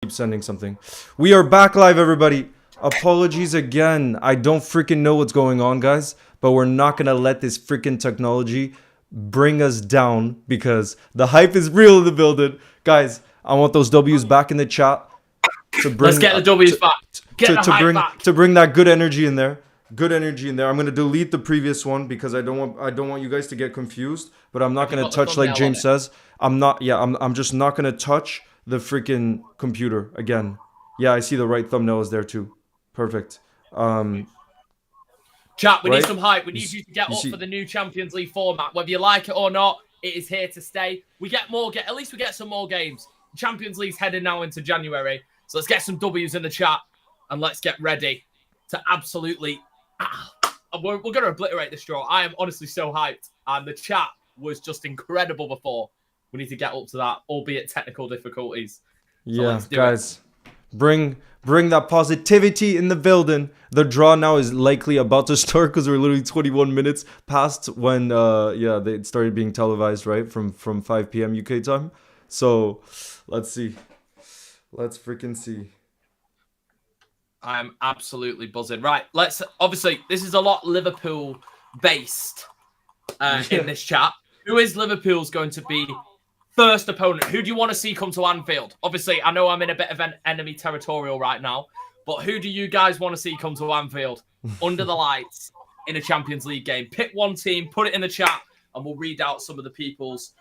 keep sending something. We are back live, everybody. Apologies again. I don't freaking know what's going on, guys, but we're not gonna let this freaking technology bring us down because the hype is real in the building. Guys, I want those W's back in the chat to bring Let's get the W's back. Get the hype back. to bring that good energy in there. Good energy in there. I'm gonna delete the previous one because I don't want you guys to get confused. But I'm not gonna touch, like James says. I'm just not gonna touch the freaking computer again. Yeah, I see the right thumbnail is there too. Perfect. Chat, we right? need some hype. We need you to get up for the new Champions League format. Whether you like it or not, it is here to stay. At least we get some more games. Champions League's heading now into January. So let's get some W's in the chat and let's get ready to absolutely... We're going to obliterate this draw. I am honestly so hyped. And the chat was just incredible before. We need to get up to that, albeit technical difficulties. So yeah, guys, bring that positivity in the building. The draw now is likely about to start because we're literally 21 minutes past when they started being televised, right, from 5 p.m. UK time. So let's see. Let's freaking see. I'm absolutely buzzing. Right, obviously, this is a lot Liverpool-based in this chat. Who is Liverpool's going to be first opponent? Who do you want to see come to Anfield? Obviously, I know I'm in a bit of an enemy territorial right now, but who do you guys want to see come to Anfield under the lights in a Champions League game? Pick one team, put it in the chat, and we'll read out some of the people's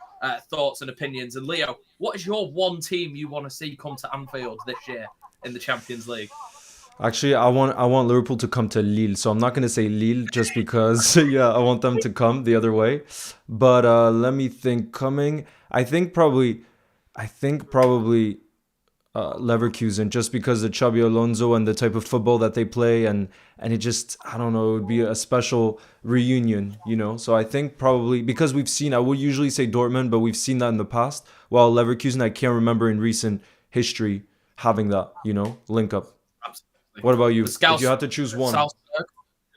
thoughts and opinions. And Leo, what is your one team you want to see come to Anfield this year in the Champions League? Actually, I want Liverpool to come to Lille, so I'm not gonna say Lille just because I want them to come the other way. But let me think. Coming, I think probably Leverkusen, just because of Xabi Alonso and the type of football that they play, and it just, I don't know, it would be a special reunion, you know. So I think probably because we've seen, I would usually say Dortmund, but we've seen that in the past. While Leverkusen, I can't remember in recent history having that, you know, link up. What about you? If you had to choose one.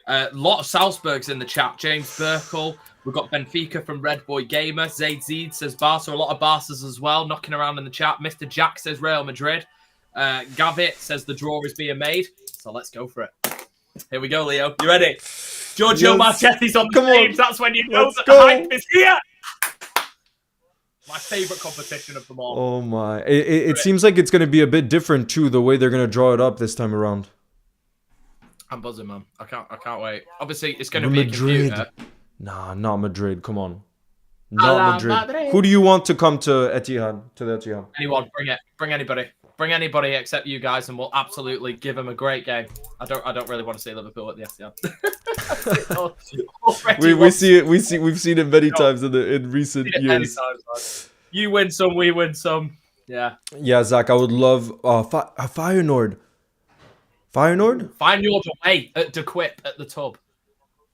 A lot of Salzburgs in the chat. James Burkle. We've got Benfica from Red Boy Gamer. Zaid Zeed says Barca. A lot of Barcas as well, knocking around in the chat. Mr. Jack says Real Madrid. Gavit says the draw is being made. So let's go for it. Here we go, Leo. You ready? Giorgio Marchetti's on the teams. That's when you know that the hype is here. My favourite competition of them all. Oh my. It seems like it's going to be a bit different too, the way they're going to draw it up this time around. I'm buzzing, man. I can't wait. Obviously, it's going to be Madrid. A computer. Nah, not Madrid. Come on. Not Madrid. Who do you want to come to Etihad? To the Etihad? Anyone. Bring it. Bring anybody. Bring anybody except you guys, and we'll absolutely give them a great game. I don't really want to see Liverpool at the Etihad. We've seen it many times in recent years. You win some, we win some. Yeah. Yeah, Zach, I would love Feyenoord. Feyenoord away at De Quip at the Tub.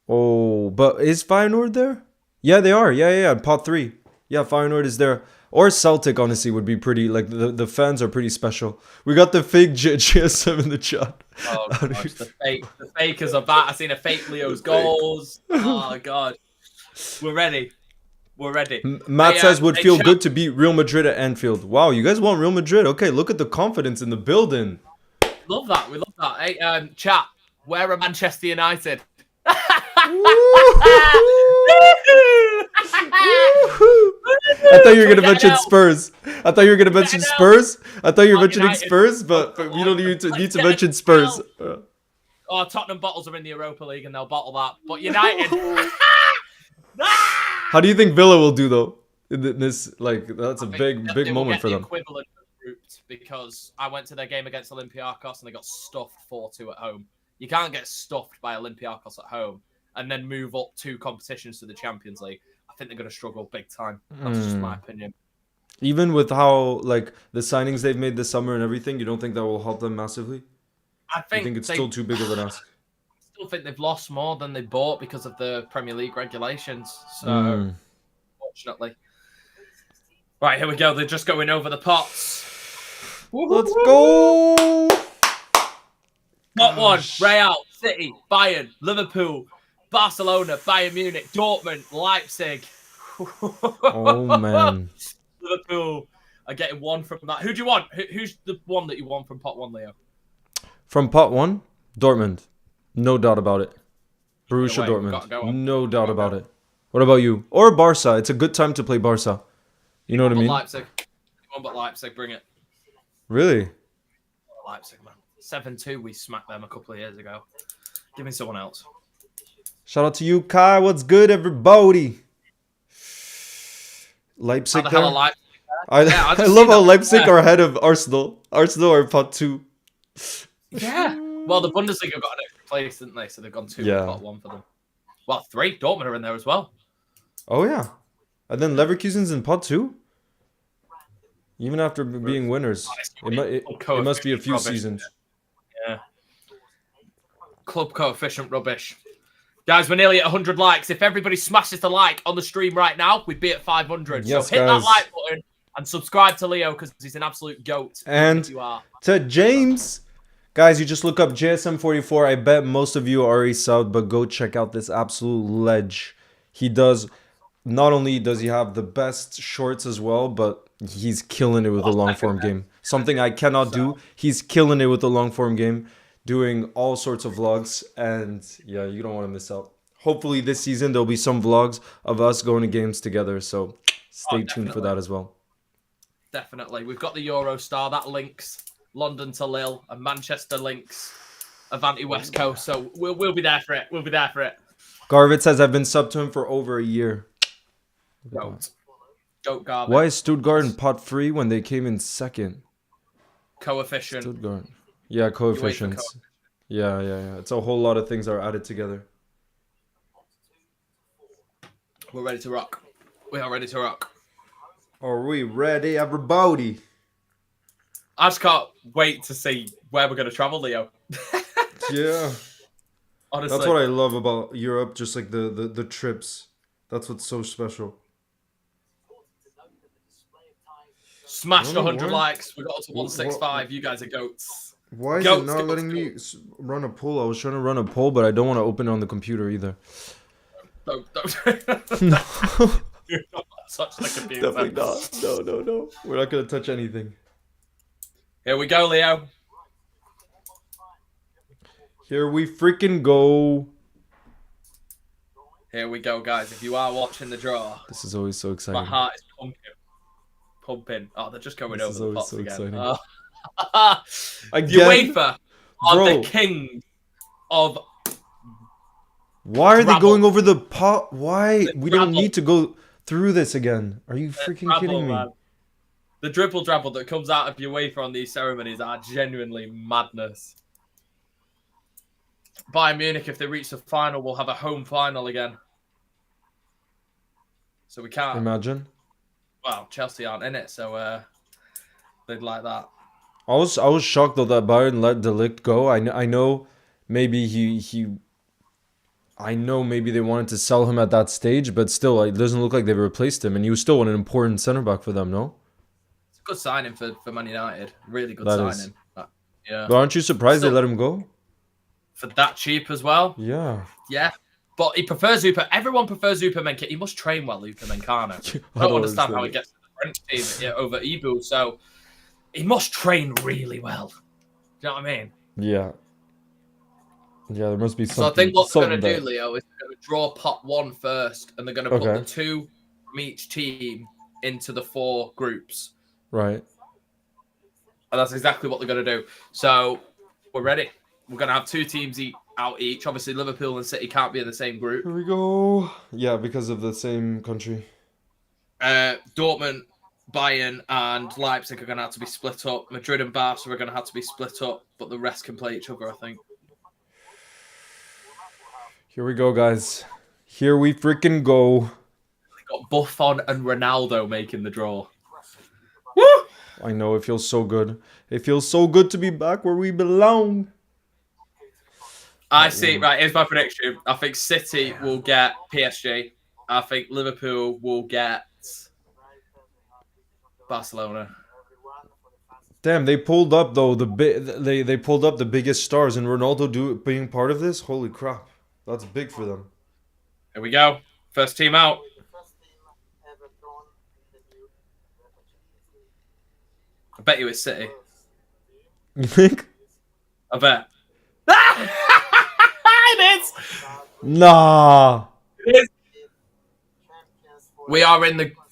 Oh, but is Feyenoord there? Yeah, they are. Yeah. Pot 3. Yeah, Feyenoord is there. Or Celtic, honestly, would be pretty. Like, the fans are pretty special. We got the fake GSM in the chat. Oh, gosh. The fakers are back. I've seen a fake Leo's goals. Oh, God. We're ready. Matt says would feel good to beat Real Madrid at Anfield. Wow, you guys want Real Madrid? Okay, look at the confidence in the building. Love that. We love that. Hey, chat, where are Manchester United? I thought you were gonna mention Spurs. I thought you were mentioning Spurs, but we don't need to mention Spurs. Oh, Tottenham bottles are in the Europa League and they'll bottle that. But United. How do you think Villa will do though? In this, like, that's a big moment for them. Equivalent grouped because I went to their game against Olympiacos and they got stuffed 4-2 at home. You can't get stuffed by Olympiacos at home and then move up 2 competitions to the Champions League. I think they're going to struggle big time. That's just my opinion. Even with how, like, the signings they've made this summer and everything, you don't think that will help them massively? I think it's still too big of an ask. I still think they've lost more than they bought because of the Premier League regulations. So, unfortunately. Right, here we go. They're just going over the pots. Let's go! Pot 1, Real, City, Bayern, Liverpool, Barcelona, Bayern Munich, Dortmund, Leipzig. Oh, man. Liverpool, are getting one from that. Who do you want? Who's the one that you want from pot one, Leo? From pot one, Dortmund. No doubt about it. Borussia Away, we've got Dortmund. to go on. No doubt about it. What about you? Or Barca. It's a good time to play Barca. You know what I mean? Leipzig. One but Leipzig, bring it. Really? Leipzig, man. 7-2, we smacked them a couple of years ago. Give me someone else. Shout out to you, Kai. What's good, everybody? Leipzig How the hell there? are Leipzig? I love how Leipzig are ahead of Arsenal. Arsenal are pot two. Yeah. Well, the Bundesliga got an extra place, didn't they? So they've gone 2 and pot 1 for them. Well, 3. Dortmund are in there as well. Oh, yeah. And then Leverkusen's in pot 2? Even after being winners. It must be a few seasons. Yeah. Club coefficient rubbish. Guys, we're nearly at 100 likes. If everybody smashes the like on the stream right now, we'd be at 500. Yes, so hit guys. that like button and subscribe to Leo because he's an absolute goat. And you are. To James. Guys, you just look up JSM44. I bet most of you are already subbed, but go check out this absolute ledge. He does, not only does he have the best shorts as well, but he's killing it with the long form game. Something I cannot do. He's killing it with the long form game, doing all sorts of vlogs. And yeah, you don't want to miss out. Hopefully this season there'll be some vlogs of us going to games together. So stay tuned for that as well. Definitely. We've got the Eurostar. That links London to Lille and Manchester links Avanti West Coast. So we'll be there for it. We'll be there for it. Garvit says I've been subbed to him for over a year. Goat Garvit. Why is Stuttgart in pot 3 when they came in second? Coefficient. Stuttgart. Yeah, coefficients. Yeah. It's a whole lot of things are added together. We're ready to rock. We are ready to rock. Are we ready, everybody? I just can't wait to see where we're going to travel, Leo. Yeah. Honestly. That's what I love about Europe, just like the trips. That's what's so special. Smashed 100 likes. We got to 165. You guys are goats. Why is it not letting me run a poll? I was trying to run a poll, but I don't want to open it on the computer either. Don't. No. You're not touch the computer. Definitely not. No. We're not going to touch anything. Here we go, Leo. Here we freaking go. Here we go, guys. If you are watching the draw, this is always so exciting. My heart is pumping. Oh, they're just going over the pots so again. Again? UEFA are the king of. Why are they going over the pot? Why? We don't need to go through this again. Are you freaking kidding me? Man. The dribble drabble that comes out of UEFA on these ceremonies are genuinely madness. Bayern Munich, if they reach the final, will have a home final again. So we can't. Imagine. Well, Chelsea aren't in it, so they'd like that. I was shocked though that Bayern let De Ligt go. I know maybe I know maybe they wanted to sell him at that stage, but still, it doesn't look like they've replaced him, and he was still an important centre back for them, no? It's a good signing for Man United. Really good signing. Yeah. But aren't you surprised they let him go? For that cheap as well? Yeah. Yeah. But he prefers Zupa. Everyone prefers Zupa. He must train well, Zupa Mencano. I don't understand how he gets to the French team over Ibu. So he must train really well. Do you know what I mean? Yeah. Yeah, there must be something. So I think what they're going to do, Leo, is they're going to draw pot 1 first, and they're going to put the 2 from each team into the 4 groups. Right. And that's exactly what they're going to do. So we're ready. We're going to have 2 teams out each. Obviously, Liverpool and City can't be in the same group. Here we go. Yeah, because of the same country. Dortmund, Bayern, and Leipzig are going to have to be split up. Madrid and Barca are going to have to be split up, but the rest can play each other, I think. Here we go, guys. Here we freaking go. They got Buffon and Ronaldo making the draw. Woo! I know, it feels so good. It feels so good to be back where we belong. I see. Right, here's my prediction. I think City will get PSG. I think Liverpool will get Barcelona. Damn, they pulled up though they pulled up the biggest stars, and Ronaldo being part of this. Holy crap, that's big for them. Here we go. First team out. I bet you it's City. You think? I bet. It is. Nah. It is.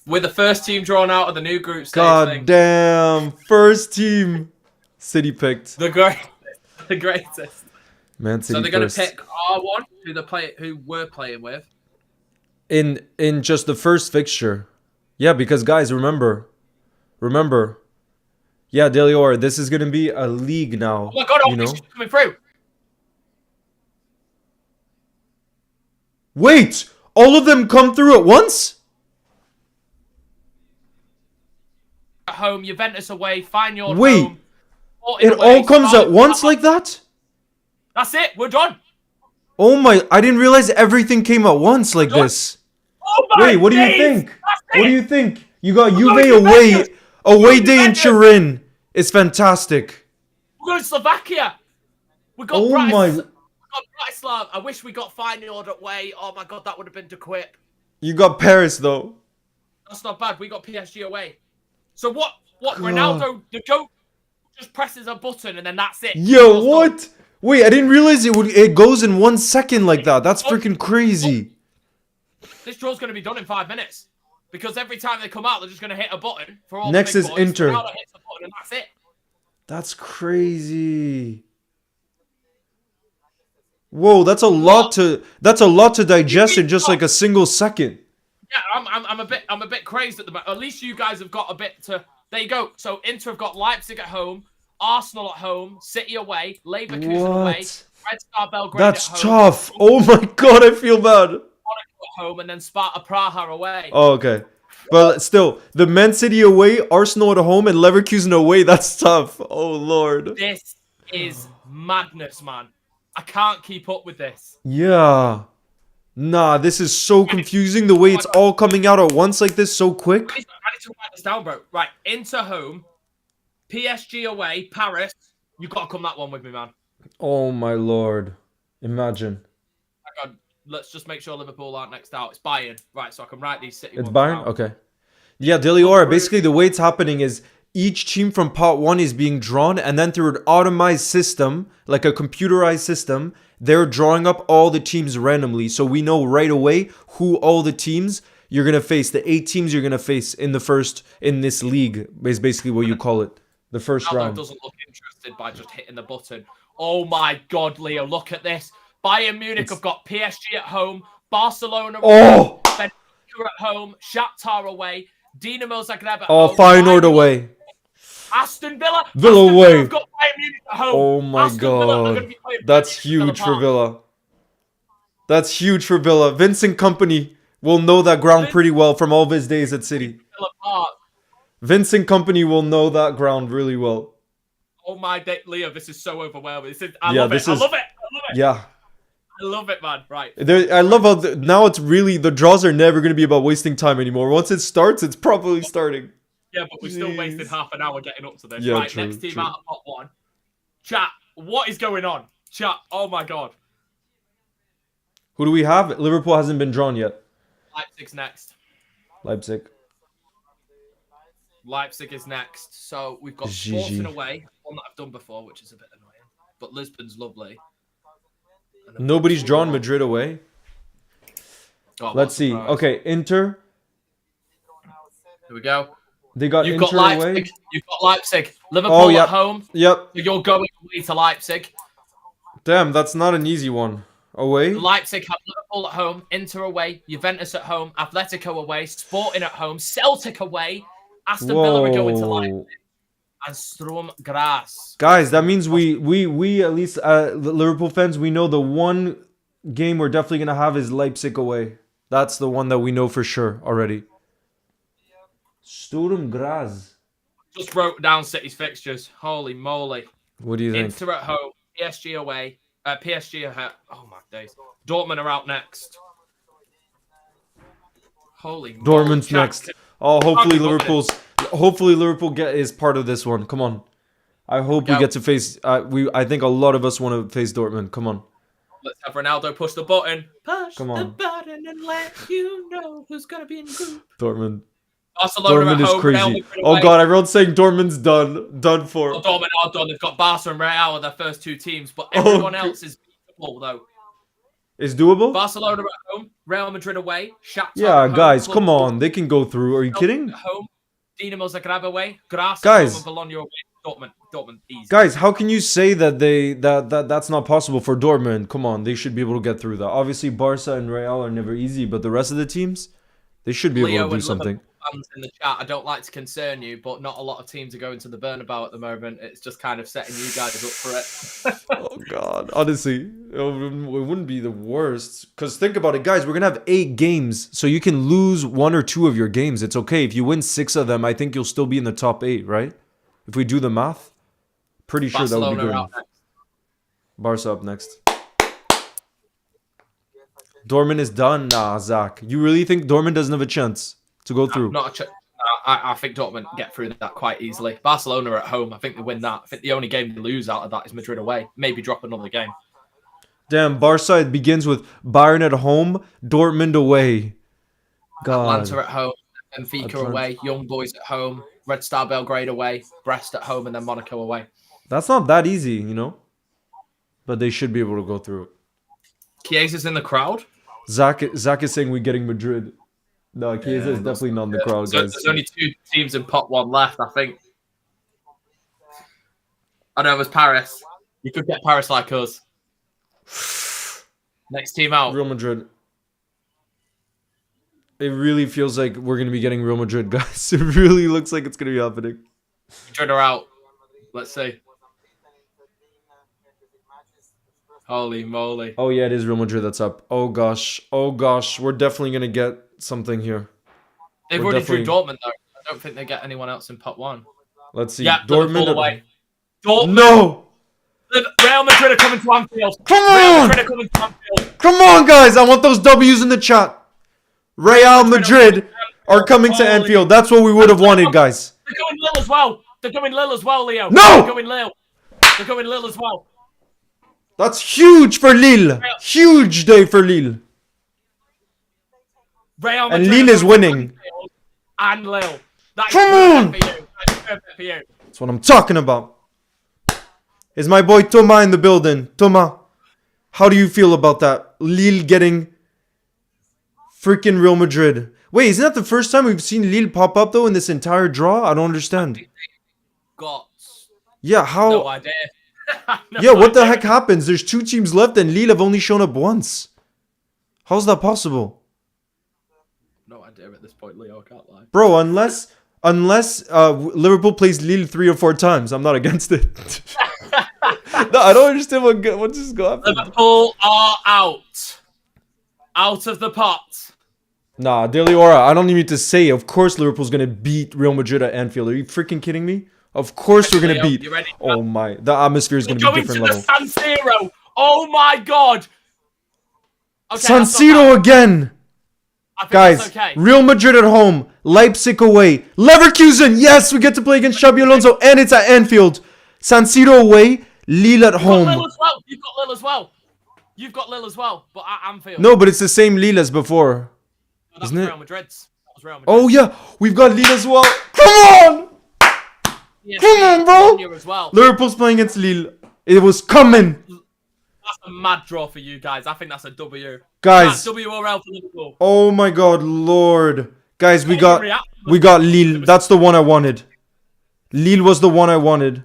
We're the first team drawn out of the new group stage God thing. damn. First team. City picked. The greatest. The greatest. Man City So they're going to first. pick R1, who we're playing with. In just the first fixture. Yeah, because guys, remember. Yeah, Delior, this is gonna be a league now. Oh my god, you know? she's coming through. Wait! All of them come through at once? At home, Juventus away, Feyenoord Wait. home. It all comes at once like that? That's it, we're done. Oh my, I didn't realize everything came at once like this. Oh my Wait, what do you days. think? That's What do it. you think? You got going Juve away. Juventus. Away day in Juventus. Turin. It's fantastic. We're going to Slovakia. We got Oh my. We got Bratislava. I wish we got Feyenoord away. Oh my god, that would have been to quit. You got Paris though. That's not bad. We got PSG away. So what? Ronaldo, the joke, just presses a button and then that's it. Yo, what? Wait, I didn't realize it goes in 1 second like that. That's freaking crazy. This draw's going to be done in 5 minutes. Because every time they come out, they're just going to hit a button. For all Next the big is boys. Inter. Ronaldo hits a button and that's it. That's crazy. Whoa, that's a lot to digest in just like a single second. Yeah, I'm a bit crazed at the moment. At least you guys have got a bit to. There you go. So Inter have got Leipzig at home, Arsenal at home, City away, Leverkusen away, Red Star Belgrade That's at home. tough. Oh my god, I feel bad. Monaco at home, and then Sparta Praha away. Oh, okay. But still, the Man City away, Arsenal at home, and Leverkusen away, that's tough. Oh lord. This is madness, man. I can't keep up with this. Yeah. Nah, this is so confusing the way it's all coming out at once like this so quick. I need to write this down, bro. Right, Inter home, PSG away, Paris. You got to come that one with me, man. Oh my lord. Imagine. My God, let's just make sure Liverpool aren't next out. It's Bayern. Right, so I can write these City It's ones Bayern? down. Okay. Yeah, Deliora, basically the way it's happening is each team from pot 1 is being drawn, and then through an automized system, like a computerized system, they're drawing up all the teams randomly. So we know right away who all the teams you're going to face, the 8 teams you're going to face in this league, is basically what you call it. The first round. Doesn't look interested by just hitting the button. Oh my God, Leo, look at this. Bayern Munich have got PSG at home, Barcelona Oh! Benfica at home, Shakhtar away, Dinamo Zagreb at Oh, home, Feyenoord away. Aston Villa. Villa Aston away. Villa have got Bayern Munich at home. Oh my Aston Villa are god. gonna be playing That's Bayern Munich huge for Park. Villa. That's huge for Villa. Vincent Company will know that ground pretty well from all of his days at City. Villa Park. Vincent Company will know that ground really well. Oh my day, Leo, this is so overwhelming. Yeah, I love this it. is- I love it. I love it. Yeah. I love it, man. Right. I love how now it's really, the draws are never going to be about wasting time anymore. Once it starts, it's probably starting. Yeah, but we're still Jeez. wasting half an hour getting up to this. Yeah, right, true, next team true. out of pot 1. Chat, what is going on? Chat, oh my God. Who do we have? Liverpool hasn't been drawn yet. Leipzig's next. Leipzig. Leipzig is next. So we've got GG. Sporting away, one that I've done before, which is a bit annoying. But Lisbon's lovely. And then Nobody's we've got drawn Fulham. Madrid away. God, what Let's a see. surprise. Okay, Inter. Here we go. They got You've Inter got Leipzig. away. You've got Leipzig. Liverpool Oh, yeah. at home. Yep. So you're going away to Leipzig. Damn, that's not an easy one. Away? Leipzig have Liverpool at home, Inter away, Juventus at home, Atletico away, Sporting at home, Celtic away, Aston Villa are going to Leipzig, and Sturm Graz. Guys, that means we at least Liverpool fans, we know the one game we're definitely gonna have is Leipzig away. That's the one that we know for sure already. Sturm Graz. Just wrote down City's fixtures. Holy moly. What do you think? Inter at home, PSG away, PSG at oh my days. Dortmund are out next. Holy moly. Dortmund's Jack, next. Oh, hopefully Can't keep up Hopefully Liverpool is part of this one. Come on. I hope we Go. get to face. I think a lot of us want to face Dortmund. Come on. Let's have Ronaldo push the button. Push Come the on. button and let you know who's gonna be in group. Dortmund. Barcelona Dortmund at is home. Real crazy. Madrid Oh away. god, everyone's saying Dortmund's done. Done for. Well, Dortmund are done. They've got Barca and Real are their first two teams, but everyone else is beatable though. Is doable? Barcelona at home, Real Madrid away, Shakhtar Yeah, at home, guys, Club come on. They can go through. Are you kidding? at home, Dinamo Zagreb away, Graz at home, Guys. and Bologna away. Dortmund, easy. Guys, how can you say that that's not possible for Dortmund? Come on, they should be able to get through that. Obviously, Barca and Real are never easy, but the rest of the teams, they should be Leo able to do and something. Liverpool fans in the chat, I don't like to concern you, but not a lot of teams are going to the Bernabeu at the moment. It's just kind of setting you guys up for it. Oh god, honestly, it wouldn't be the worst. Because think about it, guys, we're gonna have 8 games, so you can lose 1 or 2 of your games. It's okay if you win 6 of them. I think you'll still be in the top 8, right? If we do the math, pretty sure that would be good enough. Barca up next. Dortmund is done. Nah, Zach. You really think Dortmund doesn't have a chance to go through? I think Dortmund get through that quite easily. Barcelona are at home. I think they win that. I think the only game they lose out of that is Madrid away. Maybe drop another game. Damn, Barca, it begins with Bayern at home, Dortmund away. God. Atlanta at home, Benfica away, Young Boys at home, Red Star Belgrade away, Brest at home, and then Monaco away. That's not that easy, you know? But they should be able to go through it. Chiesa's in the crowd. Zach is saying we're getting Madrid. No, Chiesa is definitely not in the crowd, So guys. there's only 2 teams in pot 1 left, I think. I know it was Paris. You could get Paris like us. Next team out. Real Madrid. It really feels like we're going to be getting Real Madrid, guys. It really looks like it's going to be happening. Madrid are out. Let's see. Holy moly. Oh, yeah, it is Real Madrid that's up. Oh, gosh. Oh, gosh. We're definitely going to get something here. They've already drew Dortmund, though. I don't think they get anyone else in pot 1. Let's see. Yeah, Dortmund away. Dortmund. No! Real Madrid are coming to Anfield. Come Real on! Madrid are coming to Anfield. Come on, guys. I want those W's in the chat. Real Madrid are coming to Anfield. That's what we would have wanted, guys. They're going Lille as well. They're going Lille as well, Leo. No! They're going Lille. They're going Lille as well. That's huge for Lille. Huge day for Lille. Real And Madrid Lille is winning. And Lille. That's Come on! perfect for you. That's perfect for you. That's what I'm talking about. Is my boy Thomas in the building? Thomas, how do you feel about that? Lille getting freaking Real Madrid. Wait, isn't that the first time we've seen Lille pop up, though, in this entire draw? I don't understand. Got Yeah, how... no idea. Yeah, what the heck happens? There's 2 teams left and Lille have only shown up once. How's that possible? No idea at this point, Leo. I can't lie. Bro, unless Liverpool plays Lille 3 or 4 times, I'm not against it. No, I don't understand what just got happened. Liverpool are out. Out of the pot. Nah, De Liora, I don't even need to say. Of course Liverpool's going to beat Real Madrid at Anfield. Are you freaking kidding me? Of course we're going to beat. You ready? Oh my. The atmosphere is going to be different level. Going to the San Siro. Oh my god. Okay, San Siro again. I think Guys, that's okay. Real Madrid at home. Leipzig away. Leverkusen. Yes, we get to play against Xabi Alonso. And it's at Anfield. San Siro away. Lille at home. Lille as well. You've got Lille as well. You've got Lille as well. But at Anfield. No, but it's the same Lille as before. No, isn't it? Real Madrid's. That was Real Madrid. Oh, yeah. We've got Lille as well. Come on. Yes, Come on, bro. Bologna as well. Liverpool's playing against Lille. It was coming. That's a mad draw for you guys. I think that's a W. Guys. That's W or L for Liverpool. Oh my god, Lord. Guys, we got Lille. That's the one I wanted. Lille was the one I wanted.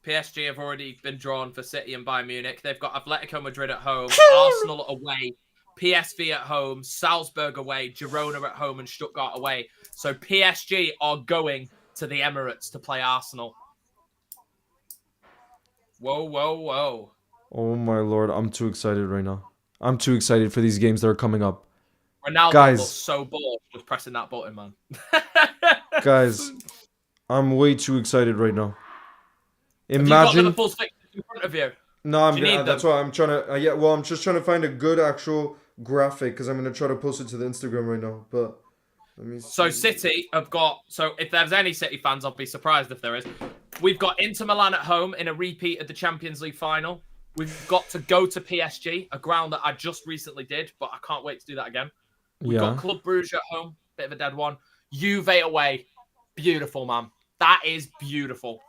PSG have already been drawn for City and Bayern Munich. They've got Atletico Madrid at home, Arsenal away, PSV at home, Salzburg away, Girona at home, and Stuttgart away. So PSG are going to the Emirates to play Arsenal. Whoa, whoa, whoa. Oh my Lord, I'm too excited right now. I'm too excited for these games that are coming up. Ronaldo Guys. looks so bored with pressing that button, man. Guys, I'm way too excited right now. Have you got Imagine. Liverpool's fixtures in front of you? No, I'm Do you gonna. need That's them? why I'm trying to. Yeah, well, I'm just trying to find a good actual graphic because I'm gonna try to post it to the Instagram right now. But let me. So see. City have got. So if there's any City fans, I'll be surprised if there is. We've got Inter Milan at home in a repeat of the Champions League final. We've got to go to PSG, a ground that I just recently did, but I can't wait to do that again. We got Yeah. Club Brugge at home, bit of a dead one. Juve away, beautiful, man. That is beautiful.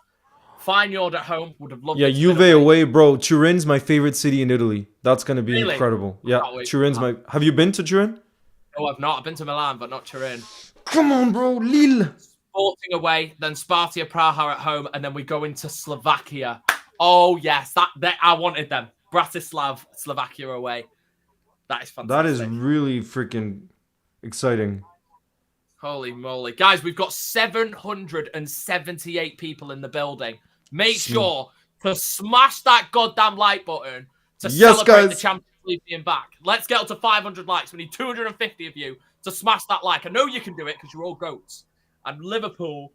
Feyenoord at home, would have loved Yeah, it to win Juve away. away, bro. Turin's my favorite city in Italy. That's gonna be Really? incredible. Yeah, Can't wait for Turin's that. my. Have you been to Turin? No, I've not. I've been to Milan, but not Turin. Come on, bro, Lille. Sporting away, then Sparta Praha at home, and then we go into Slovakia. Oh yes, that I wanted them. Bratislav, Slovakia away. That is That is fantastic. really freaking exciting. Holy moly. Guys, we've got 778 people in the building. Make sure to smash that goddamn like button to Yes, celebrate the guys. Champions League being back. Let's get up to 500 likes. We need 250 of you to smash that like. I know you can do it because you're all goats. And Liverpool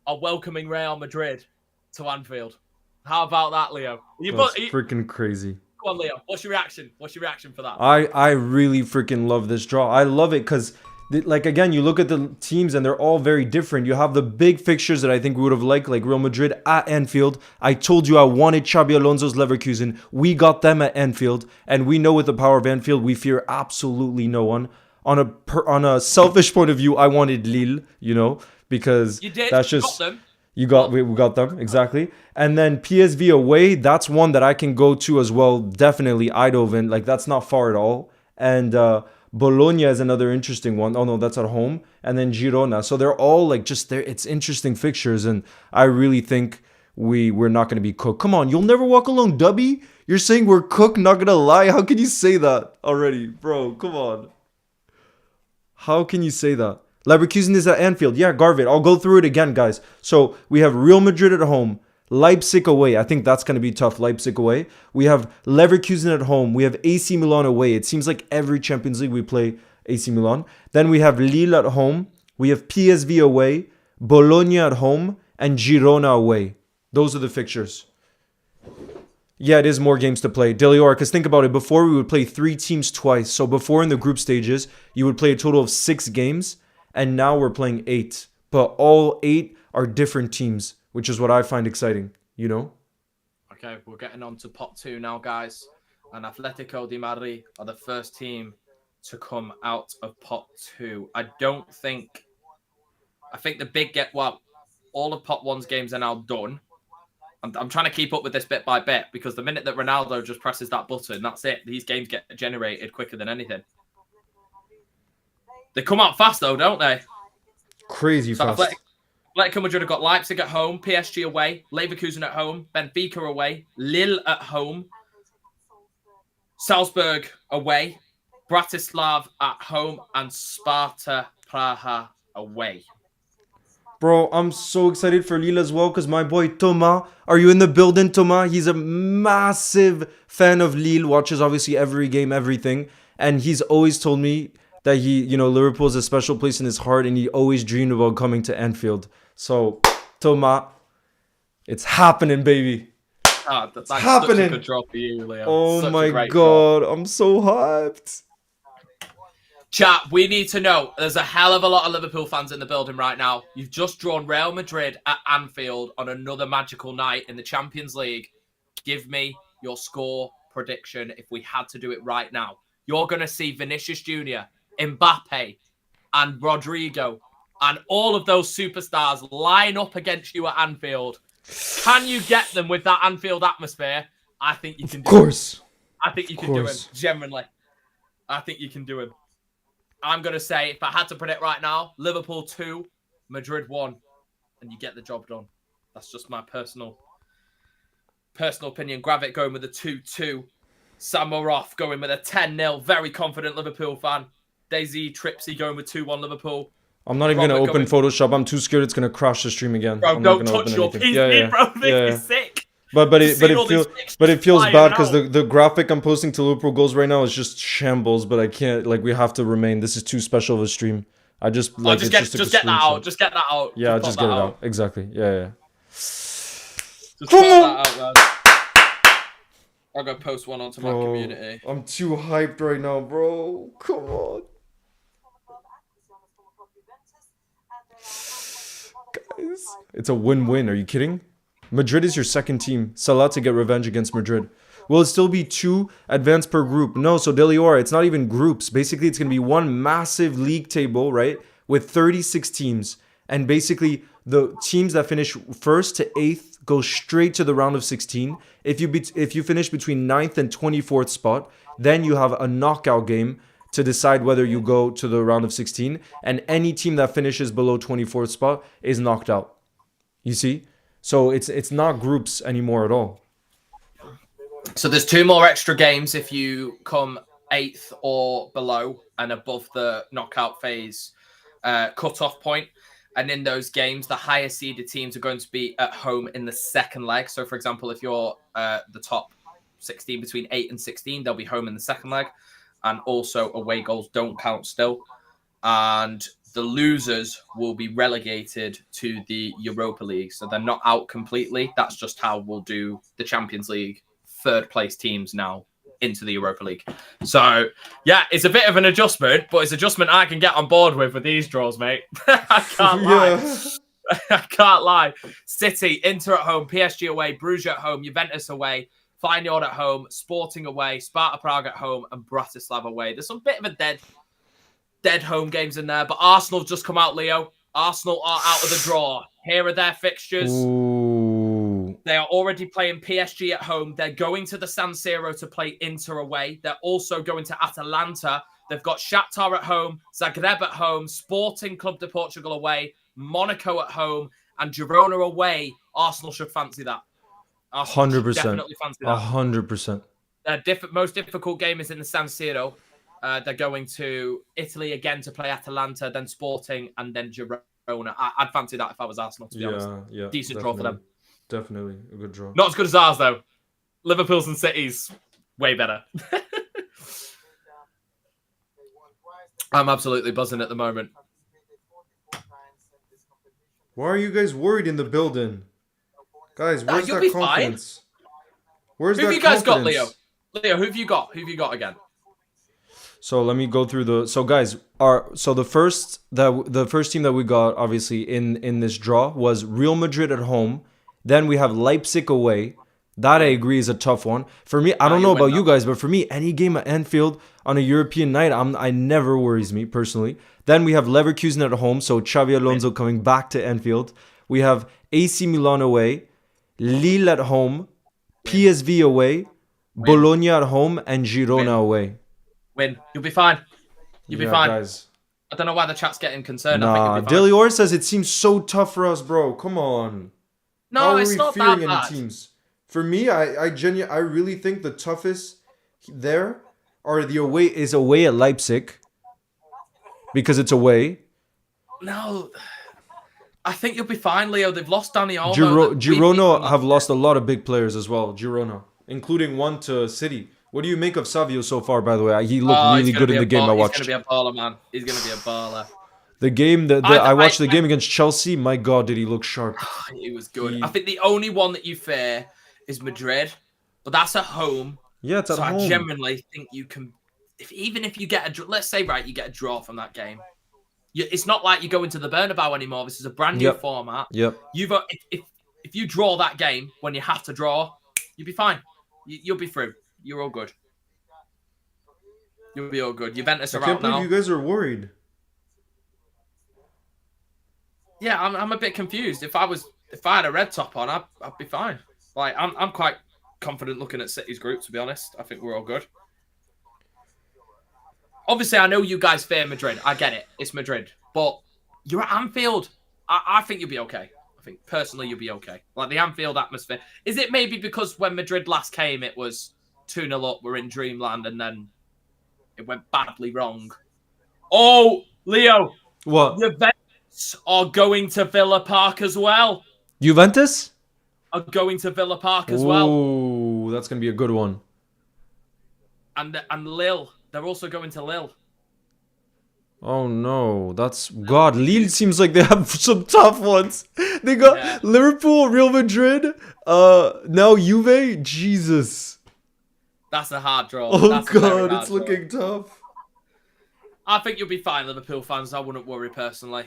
are welcoming Real Madrid to Anfield. How about that, Leo? That's freaking crazy. Go on, Leo. What's your reaction? What's your reaction for that? I really freaking love this draw. I love it because, like, again, you look at the teams and they're all very different. You have the big fixtures that I think we would have liked, like Real Madrid at Anfield. I told you I wanted Xabi Alonso's Leverkusen. We got them at Anfield, and we know with the power of Anfield, we fear absolutely no one. On a selfish point of view, I wanted Lille, because You did. that's You just. got them. We got them, exactly. And then PSV away, that's one that I can go to as well. Definitely Eindhoven, like that's not far at all. And Bologna is another interesting one. Oh no, that's at home. And then Girona. So they're all like just there. It's interesting fixtures, and I really think we're not going to be cooked. Come on, you'll never walk alone, Dubby. You're saying we're cooked? Not gonna lie. How can you say that already, bro? Come on. How can you say that? Leverkusen is at Anfield. Yeah, Garvit. I'll go through it again, guys. So we have Real Madrid at home, Leipzig away. I think that's going to be tough, Leipzig away. We have Leverkusen at home. We have AC Milan away. It seems like every Champions League we play AC Milan. Then we have Lille at home. We have PSV away, Bologna at home, and Girona away. Those are the fixtures. Yeah, it is more games to play. Delior, because think about it. Before, we would play 3 teams twice. So before in the group stages, you would play a total of 6 games. And now we're playing 8. But all 8 are different teams, which is what I find exciting, Okay, we're getting on to pot 2 now, guys. And Atletico de Madrid are the first team to come out of pot 2. I think all of pot 1's games are now done. I'm trying to keep up with this bit by bit because the minute that Ronaldo just presses that button, that's it. These games get generated quicker than anything. They come out fast though, don't they? Crazy fast. Atletico Madrid have got Leipzig at home, PSG away, Leverkusen at home, Benfica away, Lille at home, Salzburg away, Bratislav at home, and Sparta Praha away. Bro, I'm so excited for Lille as well because my boy Thomas, are you in the building, Thomas? He's a massive fan of Lille, watches obviously every game, everything. And he's always told me that Liverpool is a special place in his heart and he always dreamed about coming to Anfield. So, Thomas, it's happening, baby. That's happening. Such a good draw for you, Leo. Oh my God, I'm so hyped. Chat, we need to know. There's a hell of a lot of Liverpool fans in the building right now. You've just drawn Real Madrid at Anfield on another magical night in the Champions League. Give me your score prediction if we had to do it right now. You're going to see Vinicius Jr., Mbappe, and Rodrigo, and all of those superstars line up against you at Anfield. Can you get them with that Anfield atmosphere? I think you can do it. Of course. I think you can do it, genuinely. I think you can do it. I'm going to say, if I had to predict right now, Liverpool 2, Madrid 1, and you get the job done. That's just my personal opinion. Gravit going with a 2-2. Samorov going with a 10-0. Very confident Liverpool fan. Daisy Tripsy going with 2-1 Liverpool. I'm not even going to open Photoshop. I'm too scared it's going to crash the stream again. Bro, don't touch your PC, bro. This is sick. But it feels bad because the graphic I'm posting to Liverpool goals right now is just shambles. But I can't, we have to remain. This is too special of a stream. I just just get that out. Just get that out. Yeah, just get it out. Exactly. Yeah. Just put that out, man. I'll go post one onto my community. I'm too hyped right now, bro. Come on. Guys, it's a win-win. Are you kidding? Madrid is your second team. Salah to get revenge against Madrid. will it still be 2 advanced per group? No, so Deliora, it's not even groups. Basically, it's going to be one massive league table, right? With 36 teams. And basically, the teams that finish first to 8th go straight to the round of 16. If you finish between 9th and 24th spot, then you have a knockout game to decide whether you go to the round of 16. And any team that finishes below 24th spot is knocked out. You see? So it's not groups anymore at all. So there's 2 more extra games if you come 8th or below and above the knockout phase cut-off point. And in those games, the higher seeded teams are going to be at home in the second leg. So, for example, if you're the top 16 between 8 and 16, they'll be home in the second leg. And also away goals don't count still. And the losers will be relegated to the Europa League. So they're not out completely. That's just how we'll do the Champions League. Third place teams now into the Europa League. So, yeah, it's a bit of an adjustment, but it's an adjustment I can get on board with these draws, mate. I can't lie. I can't lie. City, Inter at home, PSG away, Bruges at home, Juventus away, Feyenoord at home, Sporting away, Sparta Prague at home, and Bratislava away. There's some bit of a dead home games in there, but Arsenal have just come out, Leo. Arsenal are out of the draw. Here are their fixtures. Ooh. They are already playing PSG at home. They're going to the San Siro to play Inter away. They're also going to Atalanta. They've got Shakhtar at home, Zagreb at home, Sporting Club de Portugal away, Monaco at home, and Girona away. Arsenal should fancy that. 100%. Definitely fancy that. 100%. Their most difficult game is in the San Siro. They're going to Italy again to play Atalanta, then Sporting, and then Girona. I'd fancy that if I was Arsenal, to be honest. Yeah. Decent draw for them. Definitely a good draw. Not as good as ours, though. Liverpool's and City's way better. I'm absolutely buzzing at the moment. Why are you guys worried in the building? Guys, where's that confidence? Where's that confidence? Who have you guys got, Leo? Leo, who have you got? Who have you got again? So let me go through the first team that we got obviously in this draw was Real Madrid at home. Then we have Leipzig away. That I agree is a tough one. For me, I don't know about you guys, but for me, any game at Anfield on a European night, I never worries me personally. Then we have Leverkusen at home, so Xabi Alonso coming back to Anfield. We have AC Milan away, Lille at home, PSV away, Bologna at home, and Girona away. Win. You'll be fine. You'll be fine. Guys. I don't know why the chat's getting concerned. Nah, I think you'll be fine. Delior says it seems so tough for us, bro. Come on. No, it's not that bad. Any teams? For me, I really think the toughest there are away at Leipzig because it's away. No, I think you'll be fine, Leo. They've lost Dani Olmo. Girona have lost a lot of big players as well. Girona, including one to City. What do you make of Savio so far, by the way? He looked really good in the game I watched. He's going to be a baller, man. He's going to be a baller. The game I watched the game against Chelsea. My God, did he look sharp? He was good. I think the only one that you fear is Madrid, but that's at home. Yeah, it's at home. I genuinely think you can, even if you get let's say you get a draw from that game. It's not like you go into the Bernabeu anymore. This is a brand new format. Yep. If you draw that game when you have to draw, you'll be fine. You'll be through. You're all good. You'll be all good. Juventus are out now. I can't believe you guys are worried. Yeah, I'm a bit confused. If I had a red top on, I'd be fine. Like I'm quite confident looking at City's group, to be honest. I think we're all good. Obviously, I know you guys fear Madrid. I get it. It's Madrid. But you're at Anfield. I think you'll be okay. I think personally you'll be okay. Like the Anfield atmosphere. Is it maybe because when Madrid last came, it was 2-0 up, we're in dreamland, and then it went badly wrong? Oh, Leo. What? Juventus are going to Villa Park as well. Juventus? Are going to Villa Park as well. Ooh, that's going to be a good one. And Lille. They're also going to Lille. Oh no, that's God. Lille seems like they have some tough ones. They got Liverpool, Real Madrid, now Juve. Jesus. That's a hard draw. Oh God, it's looking tough. I think you'll be fine, Liverpool fans. I wouldn't worry personally.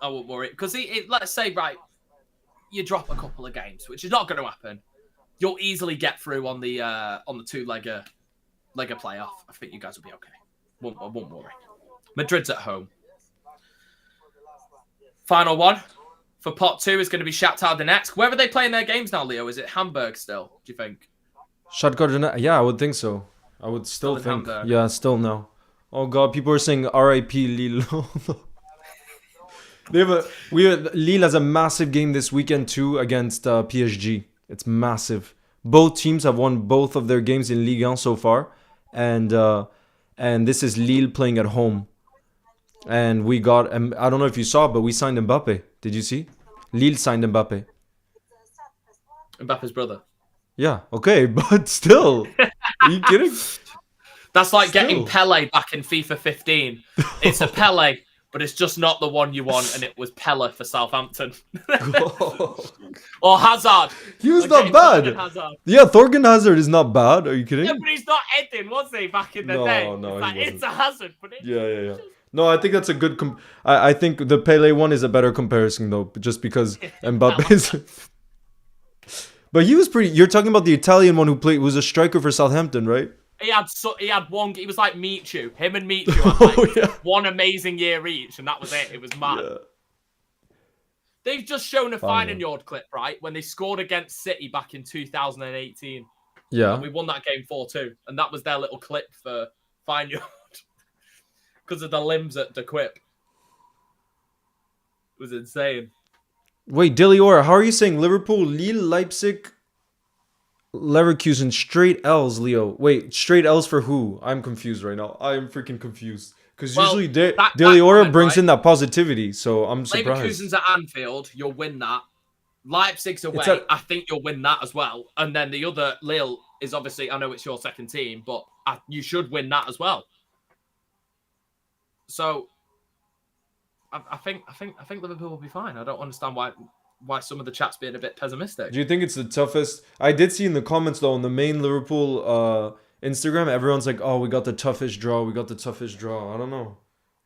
I wouldn't worry because let's say you drop a couple of games, which is not going to happen. you'll easily get through on the two-legger playoff. I think you guys will be okay. Won't worry. Madrid's at home. Final one for pot 2 is going to be Shakhtar Donetsk. Where are they playing their games now, Leo? Is it Hamburg still, do you think? Shakhtar Donetsk. Yeah, I would think so. I would still think. Hamburg. Yeah, still no. Oh God, people are saying R.I.P. Lille. Lille has a massive game this weekend too against PSG. It's massive. Both teams have won both of their games in Ligue 1 so far, and this is Lille playing at home. And we got, I don't know if you saw, but we signed Mbappe. Did you see? Lille signed Mbappe. Mbappe's brother. Yeah, okay, but still. Are you kidding? That's like getting Pele back in FIFA 15. It's a Pele, but it's just not the one you want, and it was Pele for Southampton. Or Hazard. He was not bad. Yeah, Thorgan Hazard is not bad. Are you kidding? Yeah, but he's not Edin, was he, back in the day? No, it's a Hazard. But Yeah. No, I think that's a good... I think the Pele one is a better comparison, though, just because Mbappe is... But he was pretty... You're talking about the Italian one who was a striker for Southampton, right? He had one... He was like Michu. Him and Michu had like one amazing year each, and that was it. It was mad. Yeah. They've just shown a Feyenoord clip, right? When they scored against City back in 2018. Yeah. And we won that game 4-2. And that was their little clip for Feyenoord. Because of the limbs at the quip. It was insane. Wait, Diliora, how are you saying Liverpool, Lille, Leipzig, Leverkusen, straight L's, Leo? Wait, straight L's for who? I'm confused right now. I am freaking confused. Because usually Diliora brings in that positivity, so I'm surprised. Leverkusen's at Anfield, you'll win that. Leipzig's away, I think you'll win that as well. And then the other, Lille, is obviously, I know it's your second team, but you should win that as well. So, I think Liverpool will be fine. I don't understand why some of the chat's being a bit pessimistic. Do you think it's the toughest? I did see in the comments though on the main Liverpool Instagram, everyone's like, "Oh, we got the toughest draw. We got the toughest draw." I don't know.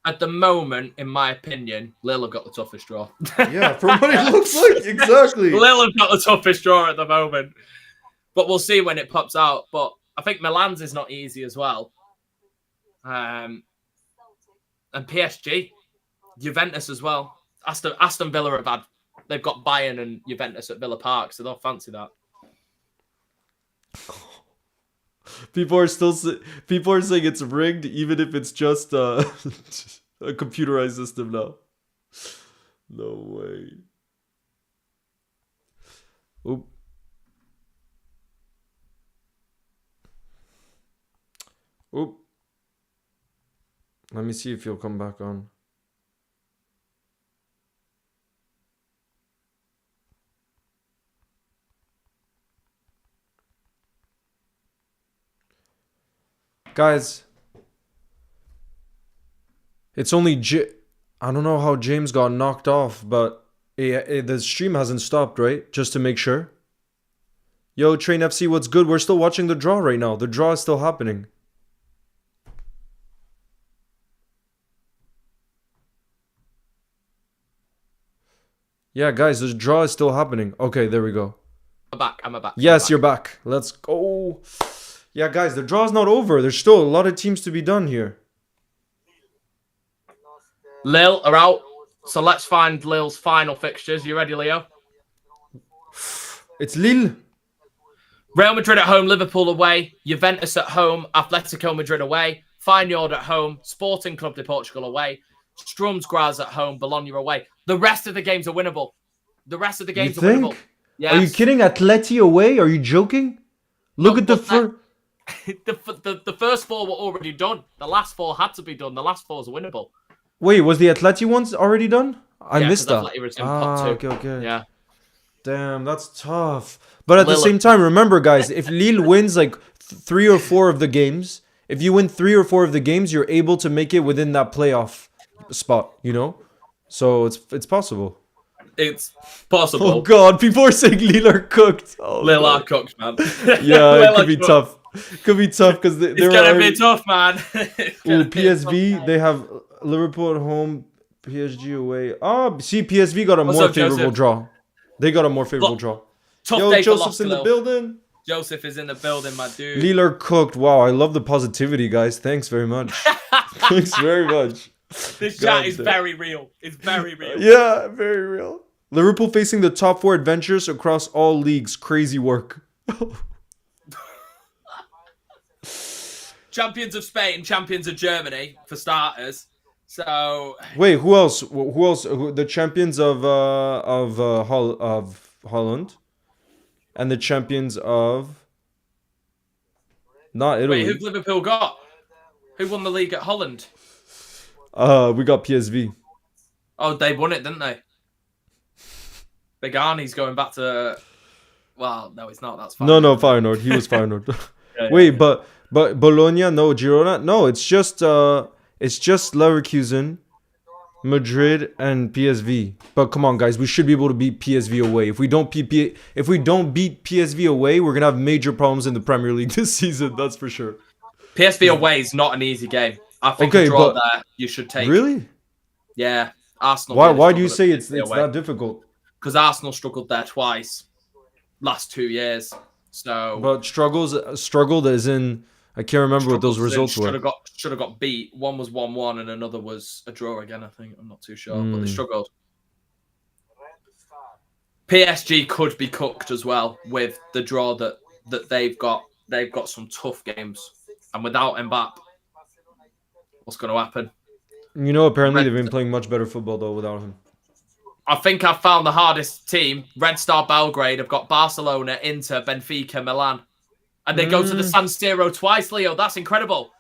At the moment, in my opinion, Lille have got the toughest draw. Yeah, from what it looks like, exactly. Lille have got the toughest draw at the moment, but we'll see when it pops out. But I think Milan's is not easy as well. And PSG, Juventus as well. Aston Villa they've got Bayern and Juventus at Villa Park, so they'll fancy that. People are saying it's rigged, even if it's just a computerized system now. No way. Oop. Oop. Let me see if you'll come back on. Guys, it's only I don't know how James got knocked off, but the stream hasn't stopped, right? Just to make sure. Yo, Train FC, what's good? We're still watching the draw right now. The draw is still happening. Yeah, guys, the draw is still happening. Okay, there we go. I'm back. Yes, you're back. Let's go. Yeah, guys, the draw's not over. There's still a lot of teams to be done here. Lille are out. So let's find Lille's final fixtures. You ready, Leo? It's Lille. Real Madrid at home, Liverpool away, Juventus at home, Atletico Madrid away, Feyenoord at home, Sporting Club de Portugal away, Sturm Graz at home, Bologna away. The rest of the games are winnable. The rest of the games are winnable. Yes. Are you kidding? Atleti away? Are you joking? Look at the first... the first four were already done. The last four had to be done. The last four is winnable. Wait, was the Atleti ones already done? I missed that. Okay. Yeah. Damn, that's tough. But at the same time, remember, guys, if Lille wins like 3 or 4 of the games, if you win 3 or 4 of the games, you're able to make it within that playoff spot, you know? So it's possible. It's possible. Oh, God, people are saying Lille are cooked. Oh, Lille are cooked, man. Yeah, it could be tough. Could be tough because they're gonna be tough, man. Ooh, PSV, they have Liverpool at home, PSG away. Oh, see, PSV got a more favorable draw. They got a more favorable draw. Tough Yo, day for Joseph's Lost in the Lil. building. Joseph is in the building, my dude. Lille are cooked. Wow, I love the positivity, guys. Thanks very much. Thanks very much. This God chat is damn. very real. It's very real. Yeah, very real. Liverpool facing the top 4 adventures across all leagues. Crazy work. Champions of Spain, champions of Germany, for starters. So Wait, who else? Who else? The champions of Holland, and the champions of not wait, Italy. who've Liverpool got? Who won the league at Holland? We got PSV. Oh, they won it, didn't they? Big Arnie's going back to. Well, no, it's not. That's fine. No, Feyenoord. He was Feyenoord. Yeah, Wait, but Bologna, no, Girona, no. It's just Leverkusen, Madrid, and PSV. But come on, guys, we should be able to beat PSV away. If we don't beat PSV away, we're gonna have major problems in the Premier League this season. That's for sure. PSV away is not an easy game. I think Okay, a draw but- there you should take. Really? Yeah, Arsenal. Why do you say it's that difficult? Because Arsenal struggled there twice last 2 years. So But struggled as in I can't remember what those results were. Should have got beat. One was 1-1 and another was a draw again. I think I'm not too sure, but they struggled. PSG could be cooked as well with the draw that they've got. They've got some tough games, and without Mbappe, what's going to happen? You know, apparently they've been playing much better football though without him. I think I've found the hardest team. Red Star Belgrade have got Barcelona, Inter, Benfica, Milan. And they go to the San Siro twice, Leo. That's incredible.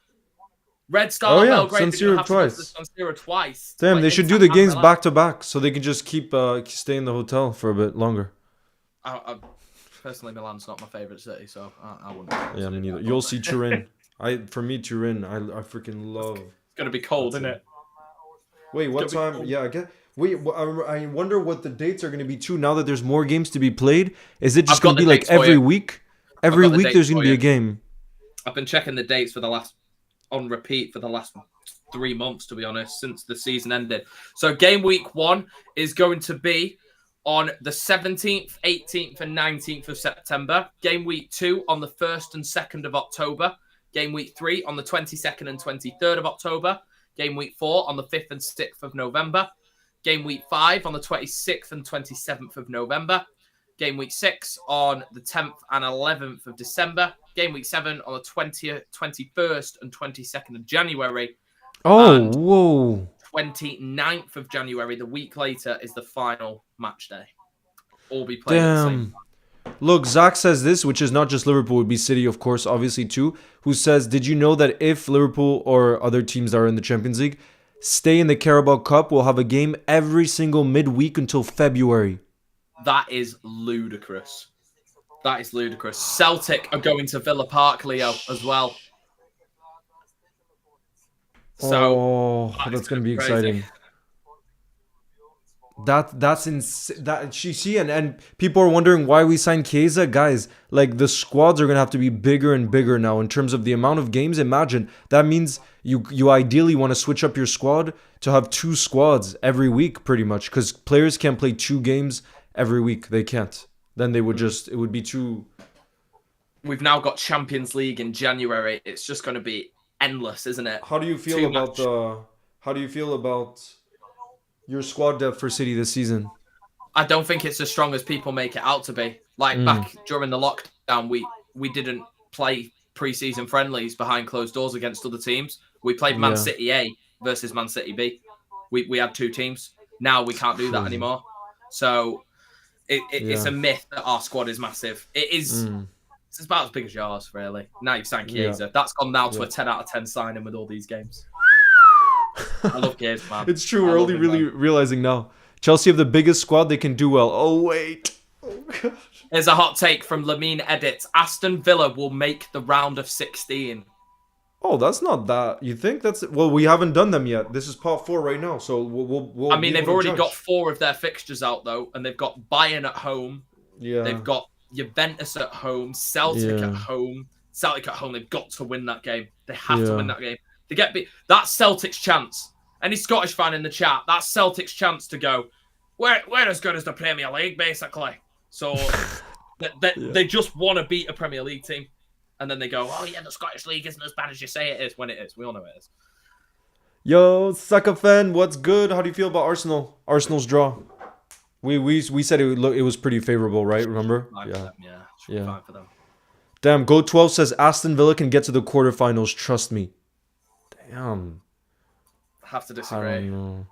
Red Star Belgrade San Siro have to go to the San Siro twice. Damn, But they should Inter do the and games Milan- back to back so they can just keep stay in the hotel for a bit longer. Personally, Milan's not my favourite city, so I wouldn't. Yeah, me neither. You'll see Turin. For me, Turin, I freaking love. It's going to be cold, isn't it? Wait, what It's gonna be time? cold. Yeah, I get. Wait, I wonder what the dates are going to be too. Now that there's more games to be played, is it just I've got going to be the like dates for every you. week? Every got the week dates there's for going to be you. a game. I've been checking the dates for the last on repeat for the last 3 months, to be honest, since the season ended. So game week 1 is going to be on the 17th, 18th, and 19th of September. Game week 2 on the 1st and 2nd of October. Game week 3 on the 22nd and 23rd of October. Game week 4 on the 5th and 6th of November. Game week 5 on the 26th and 27th of November. Game week 6 on the 10th and 11th of December. Game week 7 on the 20th, 21st and 22nd of January. Oh, And- whoa. 29th of January, the week later, is the final match day. All be played at the same Damn. Look, Zach says this, which is not just Liverpool, would be City, of course, obviously, too, who says, did you know that if Liverpool or other teams that are in the Champions League stay in the Carabao Cup, we'll have a game every single midweek until February? That is ludicrous. That is ludicrous. Celtic are going to Villa Park, Leo, as well. So that's going to be crazy. exciting. That's insane. That you see, and people are wondering why we signed Chiesa, guys. Like the squads are gonna have to be bigger and bigger now in terms of the amount of games. Imagine that means you ideally want to switch up your squad to have 2 squads every week, pretty much, because players can't play 2 games every week. They can't. Then they would it would be too. We've now got Champions League in January. It's just going to be endless, isn't it? How do you feel about your squad depth for City this season? I don't think it's as strong as people make it out to be. Like back during the lockdown, we didn't play pre-season friendlies behind closed doors against other teams. We played Man City A versus Man City B. We had 2 teams. Now we can't do that anymore. So it's a myth that our squad is massive. It is. It's about as big as yours, really. Now you've signed Chiesa. Yeah. That's gone now to a 10 out of 10 signing with all these games. I love Chiesa, man. It's true. We're only really realizing now. Chelsea have the biggest squad. They can do well. Oh, wait. Oh, God. Here's a hot take from Lamine Edits. Aston Villa will make the round of 16. Oh, that's not that. You think that's... Well, we haven't done them yet. This is part 4 right now, so we'll I mean, be they've able to already judge. got 4 of their fixtures out, though, and they've got Bayern at home. Yeah. They've got Juventus at home, Celtic Yeah. at home. Celtic at home, they've got to win that game. They have to Yeah. win that game. They get beat. That's Celtic's chance. Any Scottish fan in the chat, that's Celtic's chance to go, we're as good as the Premier League, basically. So They just want to beat a Premier League team. And then they go, oh, yeah, the Scottish League isn't as bad as you say it is, when it is. We all know it is. Yo, Saka fan, what's good? How do you feel about Arsenal? Arsenal's draw. We said it was pretty favorable, right? Remember? Yeah. Should be fine for them. Damn, Go 12 says Aston Villa can get to the quarterfinals. Trust me. Damn. I have to disagree. I don't know.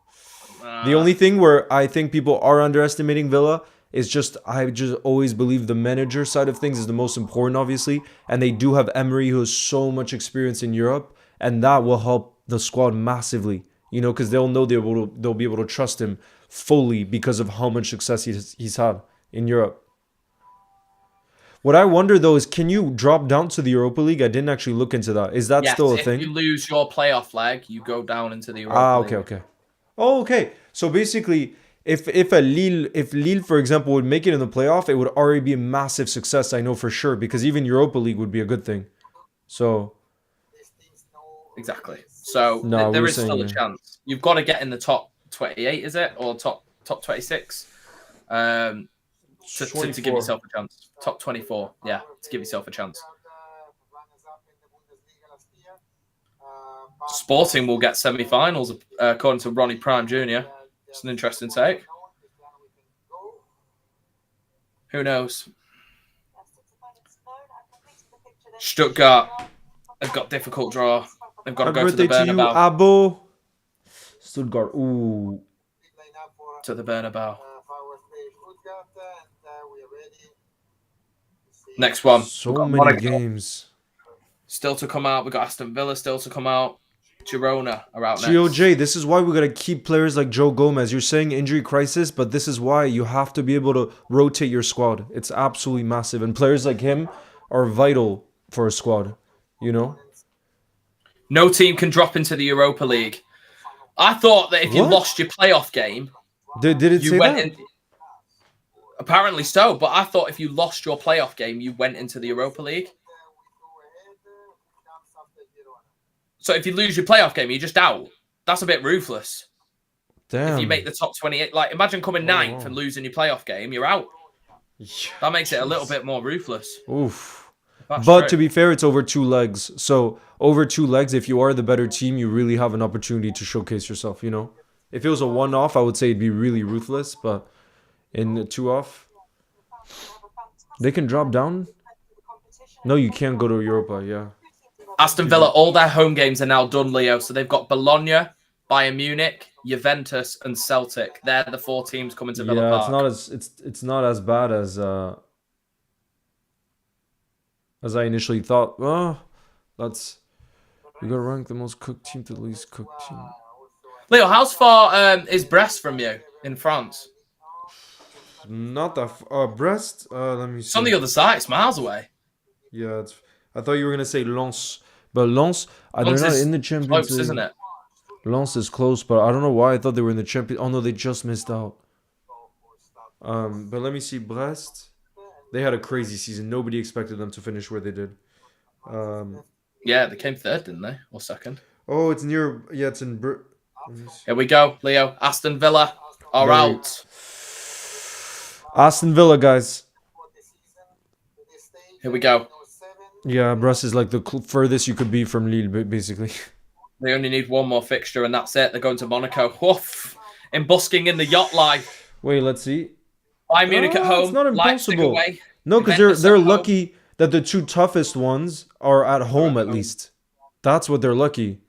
The only thing where I think people are underestimating Villa is I just always believe the manager side of things is the most important, obviously. And they do have Emery, who has so much experience in Europe. And that will help the squad massively. You know, because they'll know they'll be able to trust him fully because of how much success he's had in Europe. What I wonder, though, is can you drop down to the Europa League? I didn't actually look into that. Is that still a thing? If you lose your playoff leg, you go down into the Europa League. Okay. Oh, okay. So basically, if Lille, for example, would make it in the playoff, it would already be a massive success, I know for sure, because even Europa League would be a good thing. So... Exactly. So there is still a chance. You've got to get in the top 28, is it? Or top 26? To give yourself a chance. Top 24, yeah, to give yourself a chance. Sporting will get semi-finals, according to Ronnie Prime Jr. It's an interesting take. Who knows? Stuttgart have got difficult draw. They've got to go to the Bernabeu. Abo. Stuttgart, ooh. To the Bernabeu. Next one. So many games. Still to come out. We got Aston Villa still to come out. Girona are out next. GOJ, this is why we got to keep players like Joe Gomez. You're saying injury crisis, but this is why you have to be able to rotate your squad. It's absolutely massive. And players like him are vital for a squad, you know? No team can drop into the Europa League. I thought that if you lost your playoff game... Did it say that? Apparently so, but I thought if you lost your playoff game, you went into the Europa League. So if you lose your playoff game, you're just out. That's a bit ruthless. Damn. If you make the top 28, like imagine coming ninth and losing your playoff game, you're out. That makes it a little bit more ruthless. Oof. But to be fair, it's over 2 legs. So over 2 legs, if you are the better team, you really have an opportunity to showcase yourself, you know? If it was a 1-off, I would say it'd be really ruthless. But in the 2-off, they can drop down? No, you can't go to Europa, yeah. Aston Villa, all their home games are now done, Leo. So they've got Bologna, Bayern Munich, Juventus, and Celtic. They're the 4 teams coming to Villa Park. It's not as bad as I initially thought. Oh, we gotta rank the most cooked team to the least cooked team. Leo, how's far is Brest from you in France? Not that Brest. Let me see. It's on the other side. It's miles away. Yeah, I thought you were gonna say Lens, but Lens, they're not in the Champions League. Isn't it? Lens is close, but I don't know why I thought they were in the Champions. Oh no, they just missed out. But let me see. Brest, they had a crazy season. Nobody expected them to finish where they did. Yeah, they came 3rd, didn't they, or 2nd? Oh, it's near. Yeah, it's in. Here we go, Leo. Aston Villa are out. Aston Villa, guys. Here we go. Yeah, Brest is like the furthest you could be from Lille, basically. They only need 1 more fixture, and that's it. They're going to Monaco. Woof! Embusking in the yacht life. Wait, let's see. Bayern Munich at home. It's not Leipzig impossible. away. No, because they're lucky that the 2 toughest ones are at home at least. That's what they're lucky.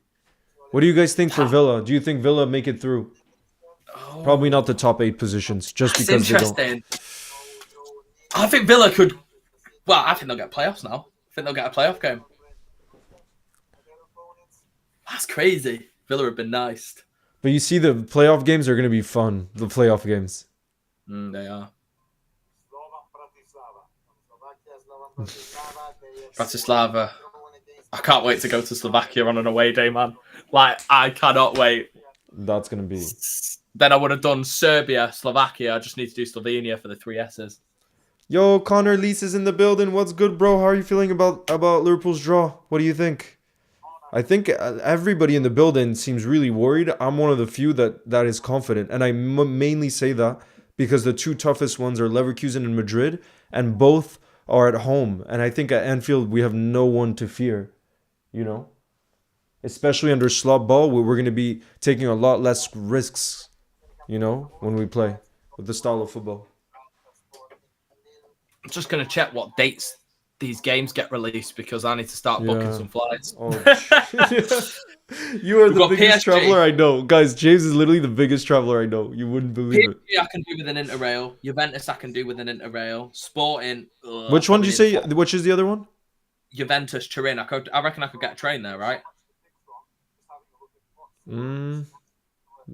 What do you guys think for Villa? Do you think Villa make it through? Probably not the top 8 positions, just because they don't. I think Villa could. Well, I think they'll get playoffs now. I think they'll get a playoff game. That's crazy. Villa have been nice. But you see, the playoff games are going to be fun. The playoff games. They are. Bratislava. I can't wait to go to Slovakia on an away day, man. Like, I cannot wait. That's going to be... Then I would have done Serbia, Slovakia. I just need to do Slovenia for the 3 S's. Yo, Connor Lees is in the building. What's good, bro? How are you feeling about Liverpool's draw? What do you think? I think everybody in the building seems really worried. I'm one of the few that is confident. And I mainly say that because the 2 toughest ones are Leverkusen and Madrid. and both are at home. And I think at Anfield we have no one to fear. You know, especially under slot ball, where we're going to be taking a lot less risks. You know, when we play with the style of football. I'm just going to check what dates these games get released because I need to start booking Yeah. some flights. Oh, you are We've the got biggest PSG. traveler I know, guys. James is literally the biggest traveler I know. You wouldn't believe it. PSG I can do with an Interrail. Juventus I can do with an Interrail. Sporting. Which one did you say? Which is the other one? Juventus, Turin. I reckon I could get a train there, right?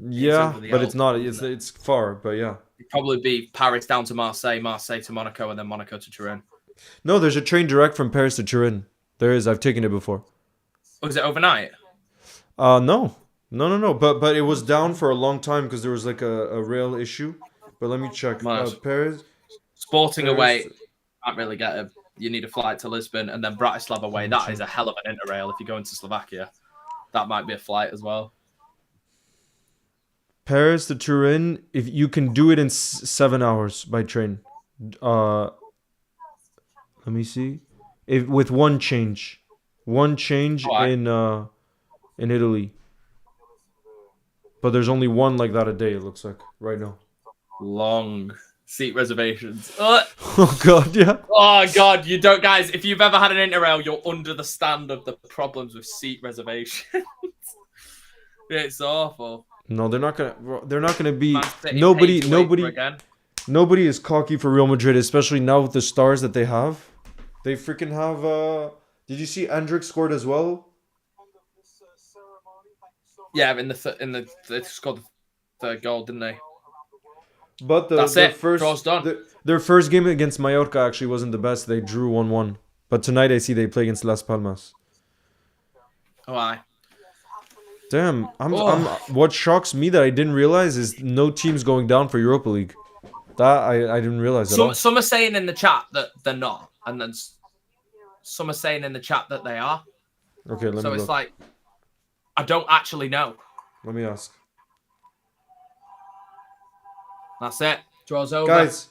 Yeah, over the but Alps, it's not. isn't It's far, but yeah. It'd probably be Paris down to Marseille, Marseille to Monaco, and then Monaco to Turin. No, there's a train direct from Paris to Turin. There is. I've taken it before. Oh, is it overnight? No. But it was down for a long time because there was like a rail issue. But let me check. Nice. Paris. Sporting Paris- away, can't really get a. You need a flight to Lisbon, and then Bratislava away. That is a hell of an Interrail if you go into Slovakia. That might be a flight as well. Paris to Turin. If you can do it in 7 hours by train. Let me see. If with one change Alright. in Italy. But there's only one like that a day. It looks like right now. Long seat reservations. Oh god, yeah. Oh god, you don't, guys. If you've ever had an Interrail, you'll understand of the problems with seat reservations. It's awful. No, they're not gonna be. Man City Nobody, paid to wait for nobody, again. nobody is cocky for Real Madrid, especially now with the stars that they have. They freaking have. Did you see Endrick scored as well? Yeah, they scored the third goal, didn't they? But That's their it. first Draw's done. their first game against Mallorca actually wasn't the best. They drew 1-1. But tonight I see they play against Las Palmas. Oh, aye. Damn, what shocks me that I didn't realize is no teams going down for Europa League. That I didn't realize at all. Some are saying in the chat that they're not, and then some are saying in the chat that they are. Okay, let me So it's look. like, I don't actually know. Let me ask. That's it. Draws over. Guys,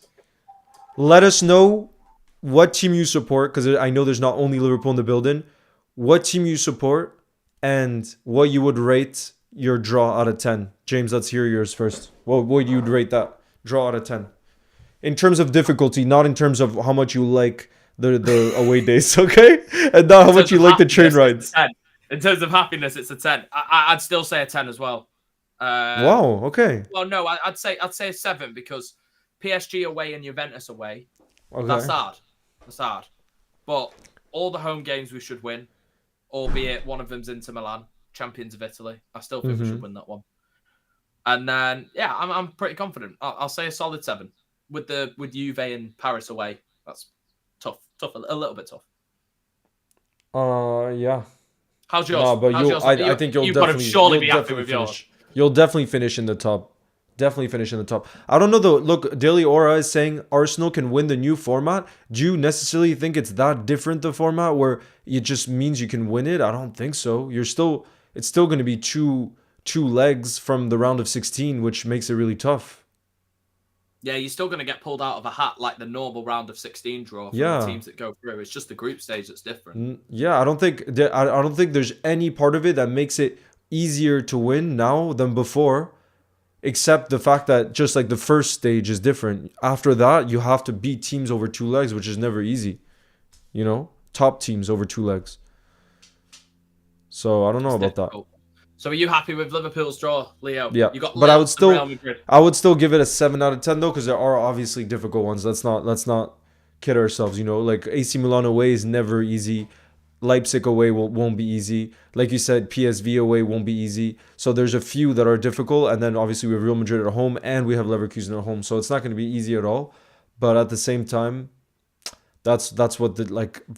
let us know what team you support, because I know there's not only Liverpool in the building. What team you support and what you would rate your draw out of 10. James, let's hear yours first. What would you rate that draw out of 10? In terms of difficulty, not in terms of how much you like the away days, okay? And not how much you like the train rides. In terms of happiness, it's a 10. I'd still say a 10 as well. Wow, okay. Well, no, I'd say a 7 because PSG away and Juventus away. Okay. That's hard. That's hard. But all the home games we should win, albeit one of them's Inter Milan, champions of Italy. I still think we should win that one. And then, yeah, I'm pretty confident. I'll say a solid 7 with Juve and Paris away. That's tough, a little bit tough. Yeah. How's yours? No, but How's yours? I think you'll definitely surely be happy with yours. You'll definitely finish in the top. Definitely finish in the top. I don't know though. Look, Daily Aura is saying Arsenal can win the new format. Do you necessarily think it's that different, the format, where it just means you can win it? I don't think so. It's still going to be two legs from the round of 16, which makes it really tough. Yeah, you're still going to get pulled out of a hat like the normal round of 16 draw for the teams that go through. It's just the group stage that's different. Yeah, I don't think there's any part of it that makes it easier to win now than before. Except the fact that just like the first stage is different. After that, you have to beat teams over 2 legs, which is never easy. You know? Top teams over 2 legs. So I don't know about that. So are you happy with Liverpool's draw, Leo? Yeah. You got but I would Real still give it a 7 out of 10 though, because there are obviously difficult ones. Let's not kid ourselves, you know? Like AC Milan away is never easy. Leipzig away won't be easy. Like you said, PSV away won't be easy. So there's a few that are difficult. And then obviously we have Real Madrid at home and we have Leverkusen at home. So it's not going to be easy at all. But at the same time, that's what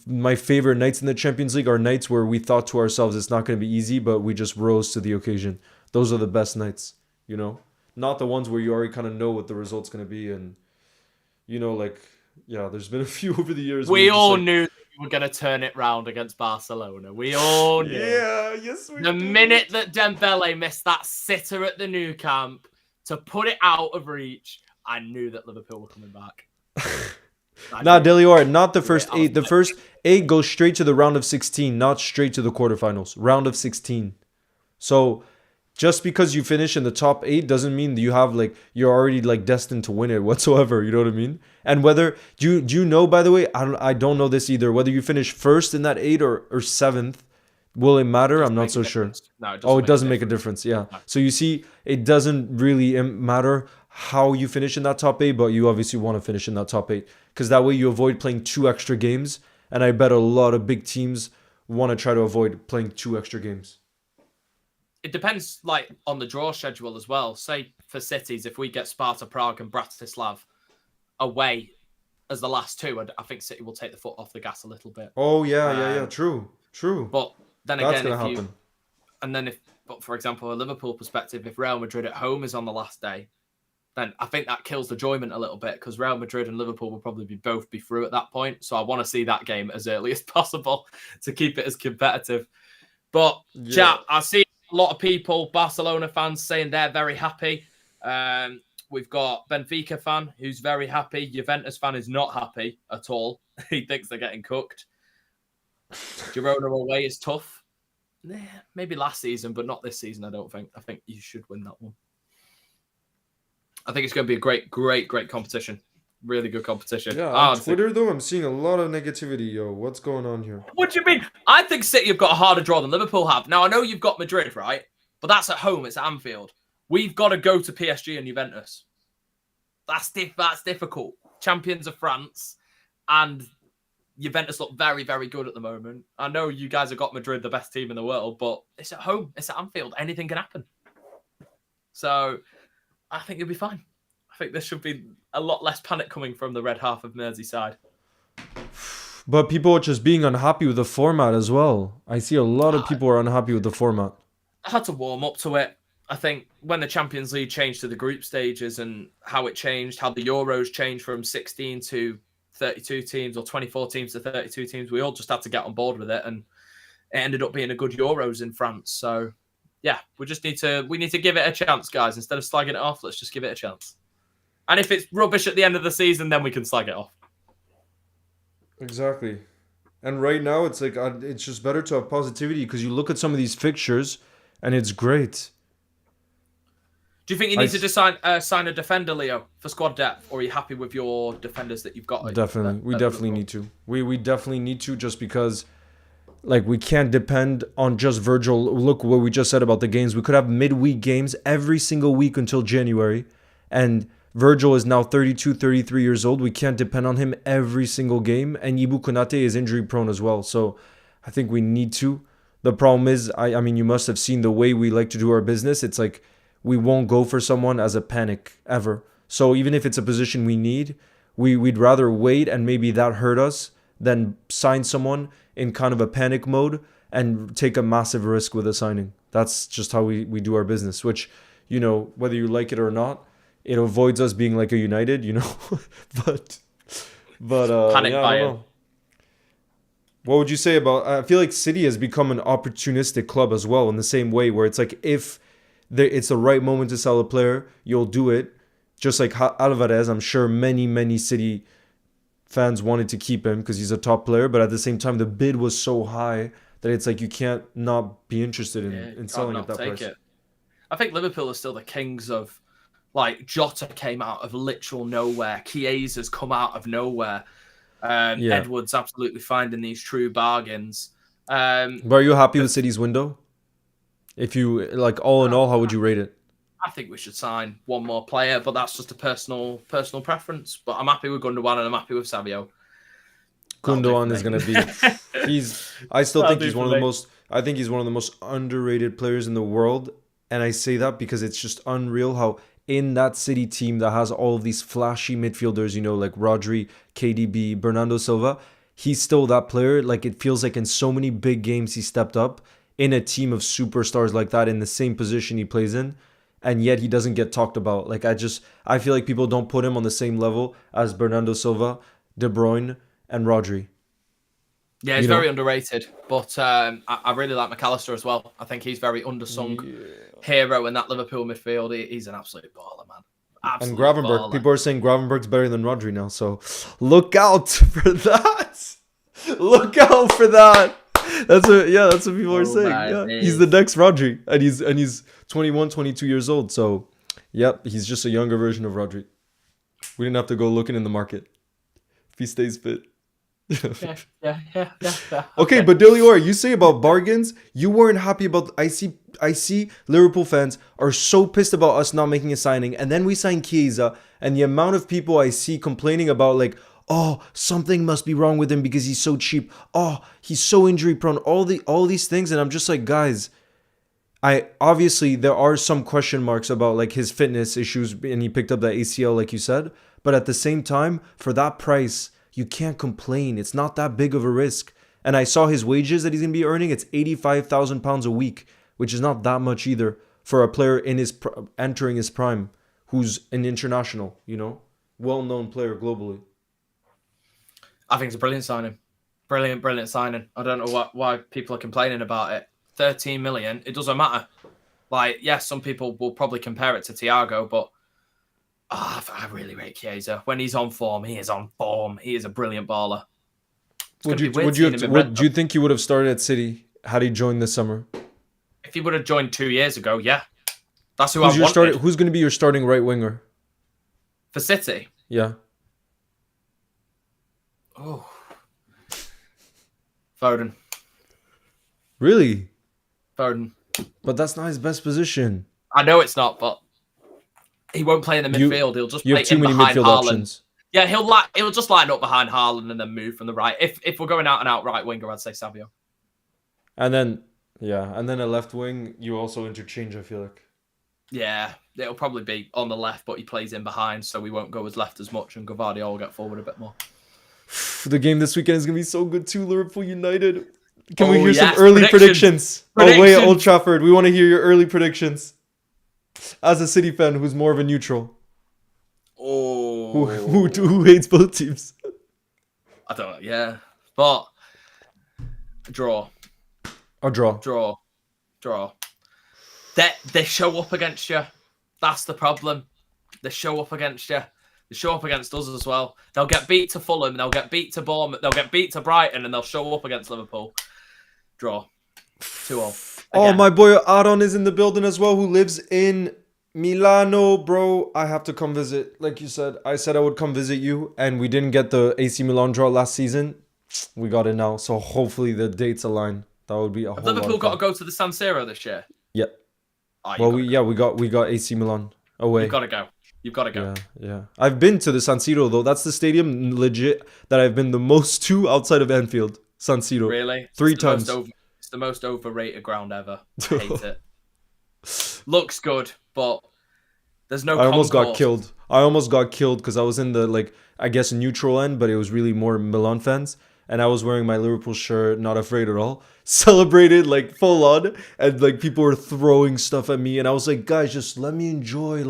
my favorite nights in the Champions League are nights where we thought to ourselves it's not going to be easy, but we just rose to the occasion. Those are the best nights, you know? Not the ones where you already kind of know what the result's going to be. And, you know, like, yeah, there's been a few over the years. We all knew we were going to turn it round against Barcelona. We all knew. Yeah, yes, we The did. minute that Dembele missed that sitter at the Nou Camp to put it out of reach, I knew that Liverpool were coming back. I Not do. Delior, not the Do it. first eight. The first eight goes straight to the round of 16, not straight to the quarterfinals. Round of 16. So just because you finish in the top eight doesn't mean that you have like you're already like destined to win it whatsoever. You know what I mean? And whether do you know, by the way, I don't know this either. Whether you finish first in that eight or seventh, will it matter? I'm Doesn't not make a so sure. difference. No, it Oh, doesn't it make a doesn't make a difference. difference. Yeah. No. So you see, it doesn't really matter how you finish in that top eight, but you obviously want to finish in that top eight because that way you avoid playing two extra games. And I bet a lot of big teams want to try to avoid playing two extra games. It depends, like, on the draw schedule as well. Say for cities, if we get Sparta Prague and Bratislav away as the last two, I think City will take the foot off the gas a little bit. Oh yeah. True, true. But then That's again, gonna happen. but for example, a Liverpool perspective, if Real Madrid at home is on the last day, then I think that kills the enjoyment a little bit because Real Madrid and Liverpool will probably both be through at that point. So I want to see that game as early as possible to keep it as competitive. But Yeah. chat, I see a lot of people, Barcelona fans, saying they're very happy. We've got Benfica fan who's very happy. Juventus fan is not happy at all. He thinks they're getting cooked. Girona away is tough. Maybe last season, but not this season, I don't think. I think you should win that one. I think it's going to be a great competition. Really good competition. Yeah, on Twitter though, I'm seeing a lot of negativity, yo. What's going on here? What do you mean? I think City have got a harder draw than Liverpool have. Now, I know you've got Madrid, right? But that's at home. It's at Anfield. We've got to go to PSG and Juventus. That's difficult. Champions of France and Juventus look very, very good at the moment. I know you guys have got Madrid, the best team in the world, but it's at home. It's at Anfield. Anything can happen. So I think you'll be fine. I think there should be a lot less panic coming from the red half of Merseyside. But people are just being unhappy with the format as well. I see a lot of people are unhappy with the format. I had to warm up to it. I think when the Champions League changed to the group stages and how it changed, how the Euros changed from 16 to 32 teams or 24 teams to 32 teams, we all just had to get on board with it, and it ended up being a good Euros in France. So yeah, we need to give it a chance, guys. Instead of slagging it off, let's just give it a chance. And if it's rubbish at the end of the season, then we can slag it off. Exactly. And right now, it's like it's just better to have positivity because you look at some of these fixtures, and it's great. Do you think you need to just sign a defender, Leo, for squad depth, or are you happy with your defenders that you've got? Definitely, we definitely need to. We definitely need to just because, like, we can't depend on just Virgil. Look what we just said about the games. We could have midweek games every single week until January, and Virgil is now 32, 33 years old. We can't depend on him every single game, and Ibu Konate is injury prone as well. So I think we need to. The problem is, I mean, you must have seen the way we like to do our business. It's like we won't go for someone as a panic ever. So even if it's a position we need, we'd rather wait and maybe that hurt us than sign someone in kind of a panic mode and take a massive risk with a signing. That's just how we do our business, which, you know, whether you like it or not, it avoids us being like a United, you know. but Panic yeah, I buyer. don't know. What would you say about? I feel like City has become an opportunistic club as well, in the same way where it's like if it's the right moment to sell a player, you'll do it. Just like Alvarez, I'm sure many City fans wanted to keep him because he's a top player, but at the same time, the bid was so high that it's like you can't not be interested in selling at that price. I think Liverpool are still the kings of, like, Jota came out of literal nowhere. Chiesa's come out of nowhere. Edwards absolutely finding these true bargains. But are you happy with City's window? If you, like, all in all, how would you rate it? I think we should sign one more player, but that's just a personal preference. But I'm happy with Gundogan and I'm happy with Savio. Gundogan is going to be... I still think he's one of the most... I think he's one of the most underrated players in the world. And I say that because it's just unreal how in that City team that has all of these flashy midfielders, you know, like Rodri, KDB, Bernardo Silva, he's still that player. Like, it feels like in so many big games he stepped up in a team of superstars like that in the same position he plays in. And yet he doesn't get talked about. Like, I feel like people don't put him on the same level as Bernardo Silva, De Bruyne, and Rodri. Yeah, he's very underrated. But I really like McAllister as well. I think he's very undersung hero in that Liverpool midfield. He's an absolute baller, man. And Absolute Gravenberch. baller. People are saying Gravenberch's better than Rodri now. So look out for that. Look out for that. That's what people are saying. Yeah, he's the next Rodri, and he's 21, 22 years old. So, yep, he's just a younger version of Rodri. We didn't have to go looking in the market if he stays fit. Yeah. Okay, but Delior, you say about bargains, you weren't happy about. I see Liverpool fans are so pissed about us not making a signing, and then we sign Chiesa, and the amount of people I see complaining about like, oh, something must be wrong with him because he's so cheap. Oh, he's so injury prone. All these things, and I'm just like, guys, I obviously there are some question marks about like his fitness issues, and he picked up that ACL like you said, but at the same time, for that price, you can't complain. It's not that big of a risk. And I saw his wages that he's going to be earning. It's £85,000 a week, which is not that much either for a player in his entering his prime, who's an international, well-known player globally. I think it's a brilliant signing. Brilliant signing. I don't know why people are complaining about it. 13 million, it doesn't matter. Like, yes, some people will probably compare it to Thiago, but I really rate Chiesa. When he's on form, he is on form. He is a brilliant baller. Do you think he would have started at City had he joined this summer? If he would have joined 2 years ago, yeah. That's who I wanted. Who's going to be your starting right winger? For City? Yeah. Oh. Foden. Really? Foden. But that's not his best position. I know it's not, but he won't play in the midfield. He'll just play too many midfield options. Yeah, he'll just line up behind Haaland and then move from the right. If we're going out and out right winger, I'd say Savio. And then a left wing, you also interchange, I feel like. Yeah, it'll probably be on the left, but he plays in behind, so we won't go as left as much, and Gvardiol will get forward a bit more. The game this weekend is going to be so good too, Liverpool United. Can we hear some early predictions? Away at Old Trafford. We want to hear your early predictions. As a City fan who's more of a neutral. Oh. Who hates both teams? I don't know, yeah. But a draw. A draw. Draw. They show up against you. That's the problem. They show up against you. They show up against us as well. They'll get beat to Fulham. They'll get beat to Bournemouth. They'll get beat to Brighton, and they'll show up against Liverpool. Draw. 2-2. Oh, my boy Aaron is in the building as well, who lives in Milano, bro. I have to come visit. Like you said, I said I would come visit you, and we didn't get the AC Milan draw last season. We got it now, so hopefully the dates align. That would be a whole lot of Liverpool got to fun. go to the San Siro this year? Yeah. We got AC Milan away. You've got to go. Yeah. I've been to the San Siro though. That's the stadium legit that I've been the most to outside of Anfield. San Siro. Really? 3 times. It's the most overrated ground ever. I hate it. Looks good, but there's no. I almost got killed because I was in the I guess neutral end, but it was really more Milan fans. And I was wearing my Liverpool shirt, not afraid at all. Celebrated full on, and people were throwing stuff at me, and I was like, guys, just let me enjoy.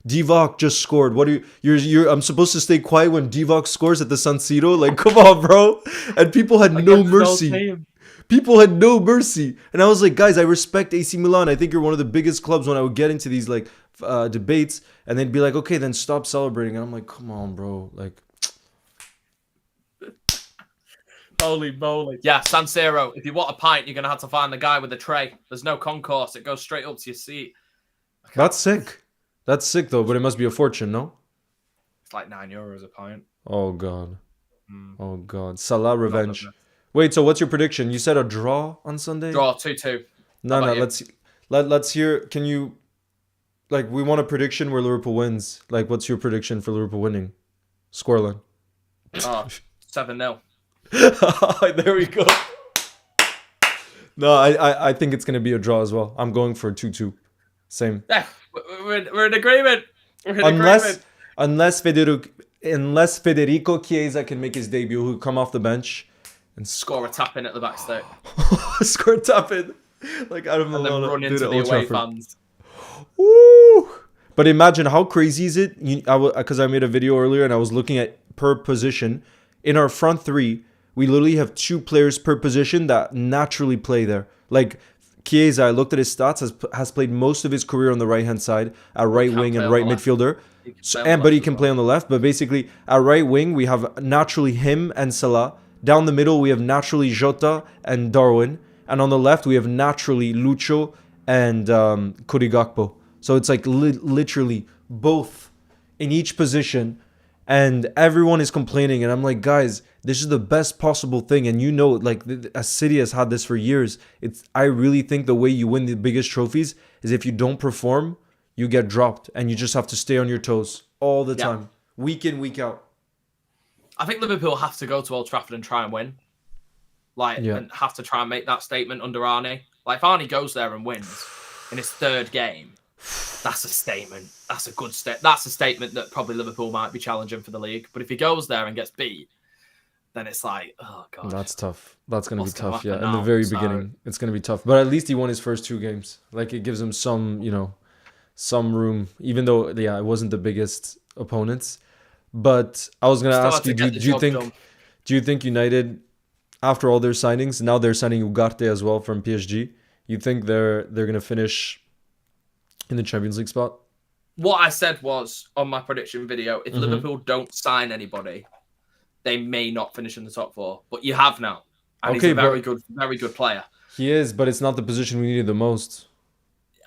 Divock just scored. What do you're I'm supposed to stay quiet when Divock scores at the San Siro? Come on, bro. And people had no mercy. People had no mercy. And I was like, guys, I respect AC Milan. I think you're one of the biggest clubs. When I would get into these debates, and they'd be like, okay, then stop celebrating. And I'm like, come on, bro. Holy moly. Yeah, San Siro. If you want a pint, you're going to have to find the guy with the tray. There's no concourse. It goes straight up to your seat. That's sick. That's sick, though, but it must be a fortune, no? It's like €9 a pint. Oh, God. Oh, God. Salah revenge. Wait, so what's your prediction? You said a draw on Sunday? Draw, 2-2. No, let's hear. Can you... we want a prediction where Liverpool wins. What's your prediction for Liverpool winning? Scoreline. 7-0. There we go. No, I think it's going to be a draw as well. I'm going for 2-2. Same. Yeah, we're in agreement. Unless Federico Chiesa can make his debut, who'll come off the bench and score a tap in at the back stake. Score a tap in. Out of the and then run into the away fans. Woo! But imagine how crazy is it? Because I made a video earlier and I was looking at per position. In our front three, we literally have 2 players per position that naturally play there. Chiesa, I looked at his stats, has played most of his career on the right-hand side, at right wing and right midfielder. But he can play on the left. But basically, at right wing, we have naturally him and Salah. Down the middle, we have naturally Jota and Darwin. And on the left, we have naturally Lucho and Cody Gakpo. So it's like literally both in each position. And everyone is complaining. And I'm like, guys, this is the best possible thing. And you know, like, as City has had this for years. I really think the way you win the biggest trophies is if you don't perform, you get dropped. And you just have to stay on your toes all the time. Week in, week out. I think Liverpool have to go to Old Trafford and try and win. And have to try and make that statement under Arnie. Like, if Arnie goes there and wins in his third game, that's a statement. That's a good That's a statement that probably Liverpool might be challenging for the league. But if he goes there and gets beat, then it's like, oh, God. That's tough. That's going to be tough, yeah. In the very beginning, it's going to be tough. But at least he won his first 2 games. Like, it gives him some, some room, even though, it wasn't the biggest opponents. But I was going to ask you, do you think United, after all their signings, now they're signing Ugarte as well from PSG, you think they're going to finish in the Champions League spot? What I said was, on my prediction video, if Liverpool don't sign anybody, they may not finish in the top 4. But you have now. And he's a very good player. He is, but it's not the position we needed the most.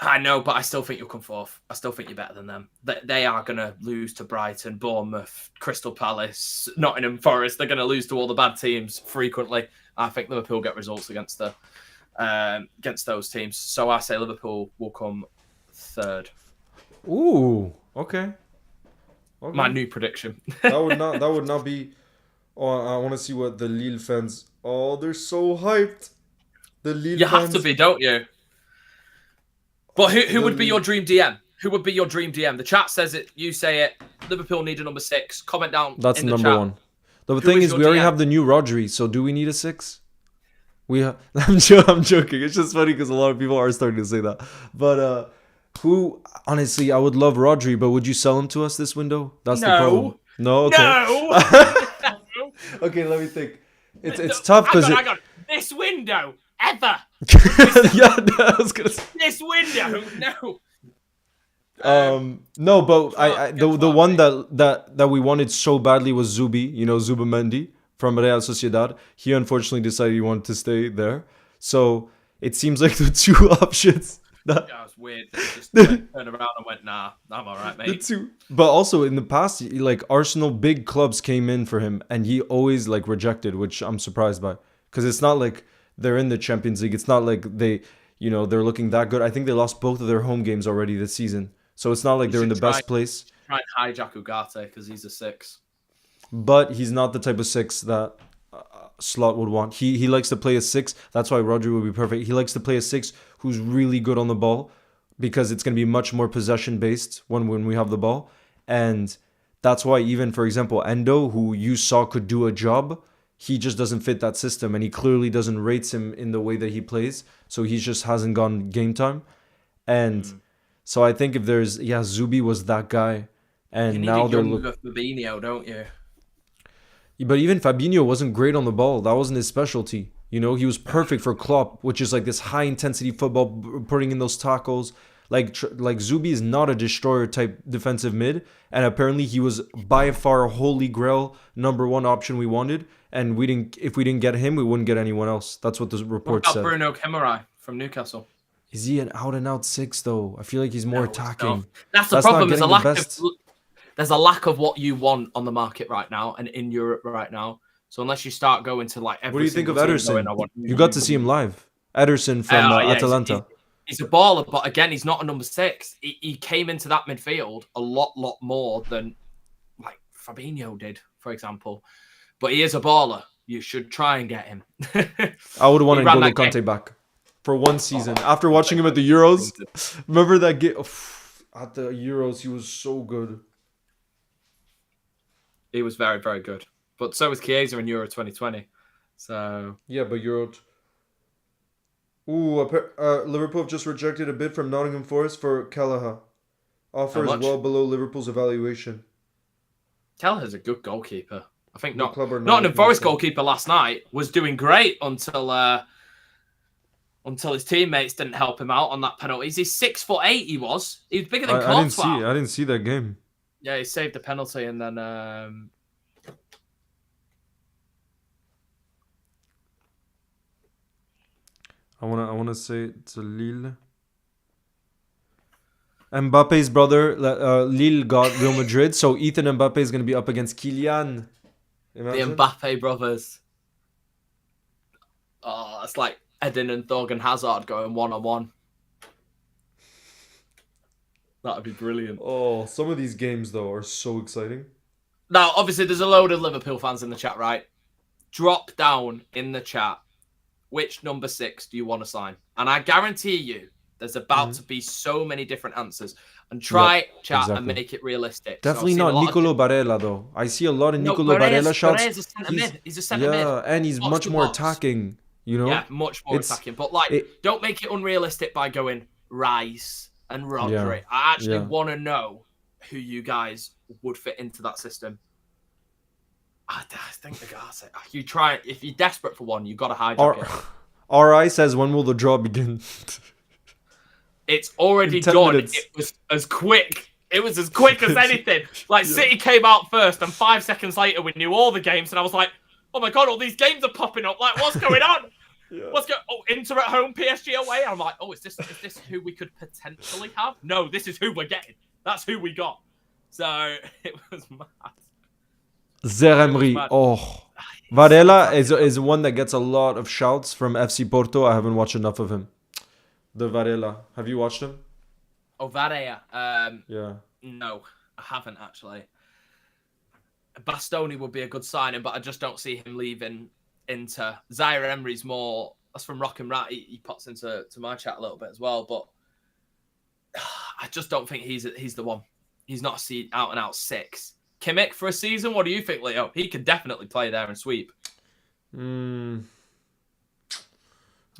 I know, but I still think you'll come 4th. I still think you're better than them. They are going to lose to Brighton, Bournemouth, Crystal Palace, Nottingham Forest. They're going to lose to all the bad teams frequently. I think Liverpool get results against those teams. So I say Liverpool will come 3rd. Ooh, okay. My new prediction. that would not be. Oh, I want to see what the Lille fans. Oh, they're so hyped. The Lille you fans. Have to be, don't you? But who would be your dream DM? Who would be your dream DM? The chat says it. You say it. Liverpool need a number 6. Comment down. That's in number chat. 1. The thing is, we already have the new Rodri. So do we need a 6? I'm joking. It's just funny because a lot of people are starting to say that. But honestly, I would love Rodri, but would you sell him to us this window? That's the problem. No. Okay. No. Okay, let me think. It's tough because I got this window ever. I was gonna say this window. No. No, but the one that we wanted so badly was Zubi. Zubimendi from Real Sociedad. He unfortunately decided he wanted to stay there. So it seems like the 2 options. That was weird. They just turned around and went, nah, I'm all right, mate. The 2. But also in the past, like Arsenal, big clubs came in for him, and he always like rejected, which I'm surprised by, because it's not like they're in the Champions League. It's not like they're looking that good. I think they lost both of their home games already this season, so it's not like they're in the best place. Try and hijack Ugarte because he's a 6. But he's not the type of 6 that Slot would want. He likes to play a 6. That's why Rodri would be perfect. He likes to play a 6 who's really good on the ball, because it's going to be much more possession based when we have the ball. And that's why even, for example, Endo, who you saw could do a job, he just doesn't fit that system, and he clearly doesn't rate him in the way that he plays. So he just hasn't gone game time. And so I think if there's Zubi was that guy, and now they're looking Fabinho, don't you? But even Fabinho wasn't great on the ball. That wasn't his specialty. He was perfect for Klopp, which is like this high intensity football, putting in those tackles. Like Zubi is not a destroyer type defensive mid, and apparently he was by far a holy grail number 1 option we wanted. And if we didn't get him, we wouldn't get anyone else. That's what the report said. Bruno Kemarai from Newcastle. Is he an out and out 6 though? I feel like he's more attacking. That's the problem. There's a lack of what you want on the market right now and in Europe right now. So unless you start going to like every. What do you think of Ederson? You got to see him live. Ederson from Atalanta. He's a baller, but again, he's not a number 6. He came into that midfield a lot more than like Fabinho did, for example. But he is a baller. You should try and get him. I would want N'Golo Kante back for 1 season. After watching him at the Euros, remember that game? At the Euros, he was so good. He was very, very good. But so was Chiesa in Euro 2020. So yeah, but Euro. Liverpool have just rejected a bid from Nottingham Forest for Kelleher. Offer is well below Liverpool's evaluation. Kelleher's a good goalkeeper. I think Nottingham Forest goalkeeper last night was doing great until until his teammates didn't help him out on that penalty. He's 6'8". He was bigger than I didn't Courtois. I didn't see that game. Yeah, he saved the penalty and then. I wanna say it's Lille. Mbappe's brother, Lille got Real Madrid, so Ethan Mbappe is gonna be up against Kylian. Imagine. The Mbappe brothers. Oh, it's like Eden and Thorgan Hazard going 1-on-1. That would be brilliant. Oh, some of these games though are so exciting. Now, obviously, there's a load of Liverpool fans in the chat, right? Drop down in the chat which number 6 do you want to sign, and I guarantee you there's about to be so many different answers. And try chat and make it realistic. Definitely not Nicolo Barella though. I see a lot of Nicolo Barella shots. He's a centre mid. He's a centre mid. Yeah, and he's much more attacking. You know. Yeah, much more attacking. But don't make it unrealistic by going Rice and Rodri. Yeah, I actually want to know who you guys would fit into that system. I think the guys. You try if you're desperate for one, you've got to hijack it. RI says, when will the draw begin? It's already done. Minutes. It was as quick. It was as quick as anything. Like City came out first, and 5 seconds later we knew all the games, and I was like, "Oh my god, all these games are popping up! Like, what's going on? What's going? Oh, Inter at home, PSG away." I'm like, "Oh, is this who we could potentially have? No, this is who we're getting. That's who we got." So it was mad. Zeremri. Oh, Varela is one that gets a lot of shouts from FC Porto. I haven't watched enough of him. The Varela. Have you watched him? Oh, Varela. Yeah. No, I haven't actually. Bastoni would be a good signing, but I just don't see him leaving Inter. Zaire Emery's more. That's from Rock and Rat. He pops into my chat a little bit as well, but I just don't think he's the one. He's not a out and out 6. Kimmich for a season. What do you think, Leo? He could definitely play there and sweep.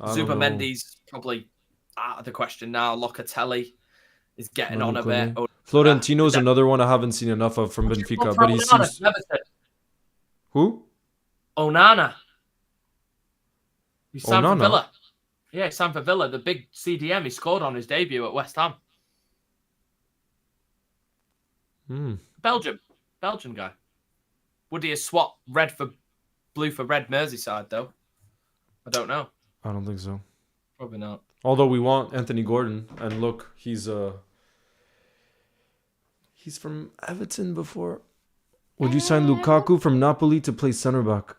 Zubimendi's probably out of the question now. Locatelli is getting on a bit. Florentino's another one I haven't seen enough of from Benfica, but he seems. Who? Onana. He's signed for Villa. Yeah, he's signed for Villa. The big CDM he scored on his debut at West Ham. Belgium guy. Would he have swapped blue for red Merseyside though? I don't know. I don't think so. Probably not. Although we want Anthony Gordon, and look, he's from Everton before. Would you sign Lukaku from Napoli to play centre back?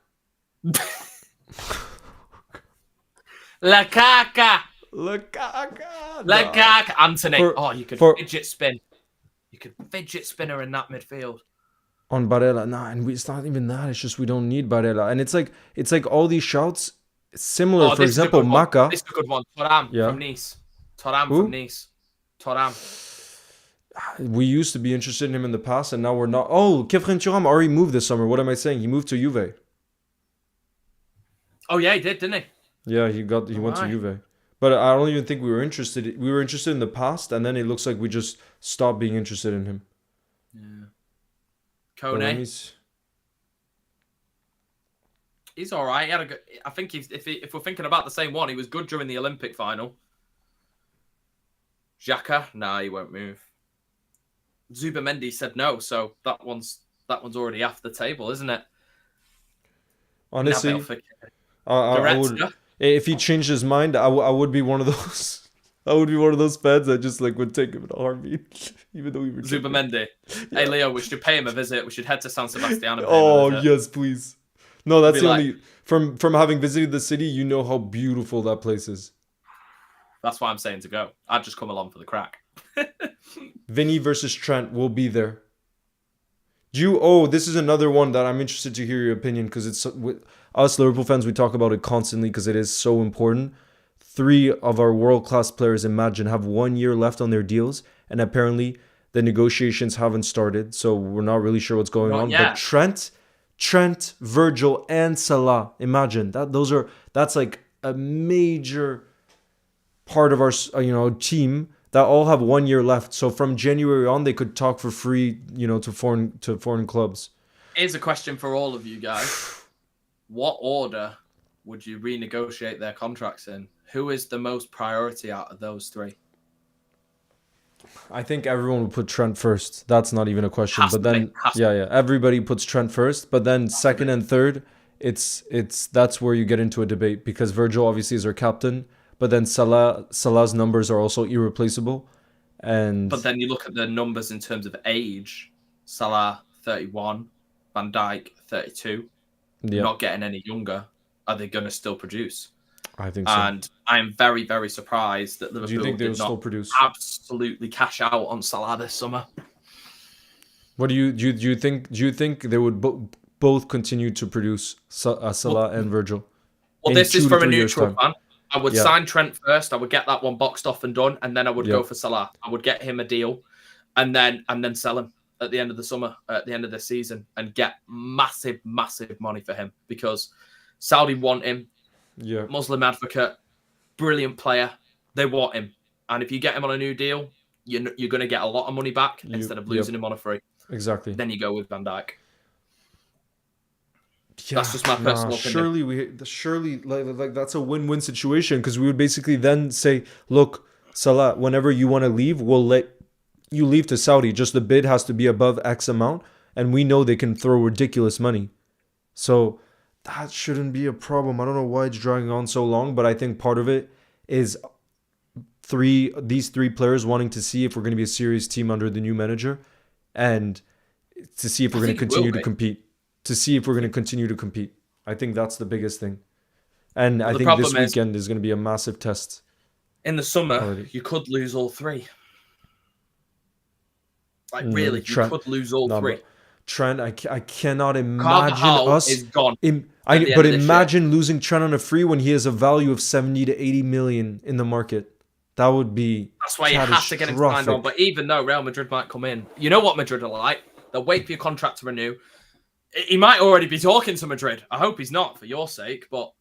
Lukaku. Anthony. You could fidget spin. You could fidget spinner in that midfield. On Barella, and it's not even that. It's just we don't need Barella, and it's like all these shouts. Similar, for example, Maka. This is a good one. Thuram from Nice. From Nice. Thuram. We used to be interested in him in the past, and now we're not. Oh, Kefren Thuram already moved this summer. What am I saying? He moved to Juve. Oh yeah, he did, didn't he? Yeah, he went to Juve. But I don't even think we were interested. We were interested in the past, and then it looks like we just stopped being interested in him. Yeah. Kone. He's all right. I think if we're thinking about the same one, he was good during the Olympic final. Xhaka, nah, he won't move. Zubimendi said no, so that one's already off the table, isn't it? Honestly, I would, if he changed his mind, I would be one of those. I would be one of those fans that just would take him in a heartbeat, even though we were. Zubimendi. Yeah. Hey Leo, we should pay him a visit. We should head to San Sebastian. Oh yes, please. No, that's the only. From having visited the city, you know how beautiful that place is. That's why I'm saying to go. I'd just come along for the crack. Vinny versus Trent will be there. This is another one that I'm interested to hear your opinion, because it's with us Liverpool fans, we talk about it constantly because it is so important. 3 of our world-class players, imagine, have 1 year left on their deals, and apparently the negotiations haven't started, so we're not really sure what's going on. But Trent, Virgil, and Salah, imagine that's like a major part of our team that all have 1 year left. So from January on, they could talk for free, to foreign clubs. Here's a question for all of you guys: what order would you renegotiate their contracts in? Who is the most priority out of those three? I think everyone would put Trent first. That's not even a question. Has But to be. then, yeah, everybody puts Trent first. But then second and third, it's that's where you get into a debate because Virgil obviously is our captain. But then Salah's numbers are also irreplaceable. And But then you look at the numbers in terms of age. Salah 31, Van Dijk 32. yeah, Not getting any younger. Are they going to still produce? I think so. And I'm very, very surprised that Do you Liverpool think they will did not still produce? absolutely cash out on Salah this summer. What do you think they would both continue to produce Salah and Virgil? Well, in this 2 is to from a 3 years' neutral time? fan. I would Yeah. sign Trent first. I would get that one boxed off and done, and then I would Yeah. go for Salah. I would get him a deal, and then sell him at the end of the summer, at the end of the season, and get massive, massive money for him because Saudi want him. Yeah, Muslim advocate, brilliant player. They want him, and if you get him on a new deal, you're going to get a lot of money back instead of losing him on a free. exactly. Then you go with Van Dijk. Yeah, That's just my personal opinion. Surely, like that's a win-win situation because we would basically then say, look, Salah, whenever you want to leave, we'll let you leave to Saudi. Just the bid has to be above X amount, and we know they can throw ridiculous money. So that shouldn't be a problem. I don't know why it's dragging on so long, but I think part of it is these three players wanting to see if we're going to be a serious team under the new manager, and to see if we're going to continue to compete. To see if we're going to continue to compete. I think that's the biggest thing. And I think this weekend is going to be a massive test. In the summer, you could lose all three. Like, really, Trent, you could lose all three. Trent, I cannot imagine Carvajal us. is gone. But imagine losing Trent on a free when he has a value of 70 to 80 million in the market. That would be That's why you have to get him signed on. But even though Real Madrid might come in, you know what Madrid are like? They'll wait for your contract to renew. He might already be talking to Madrid. I hope he's not for your sake, but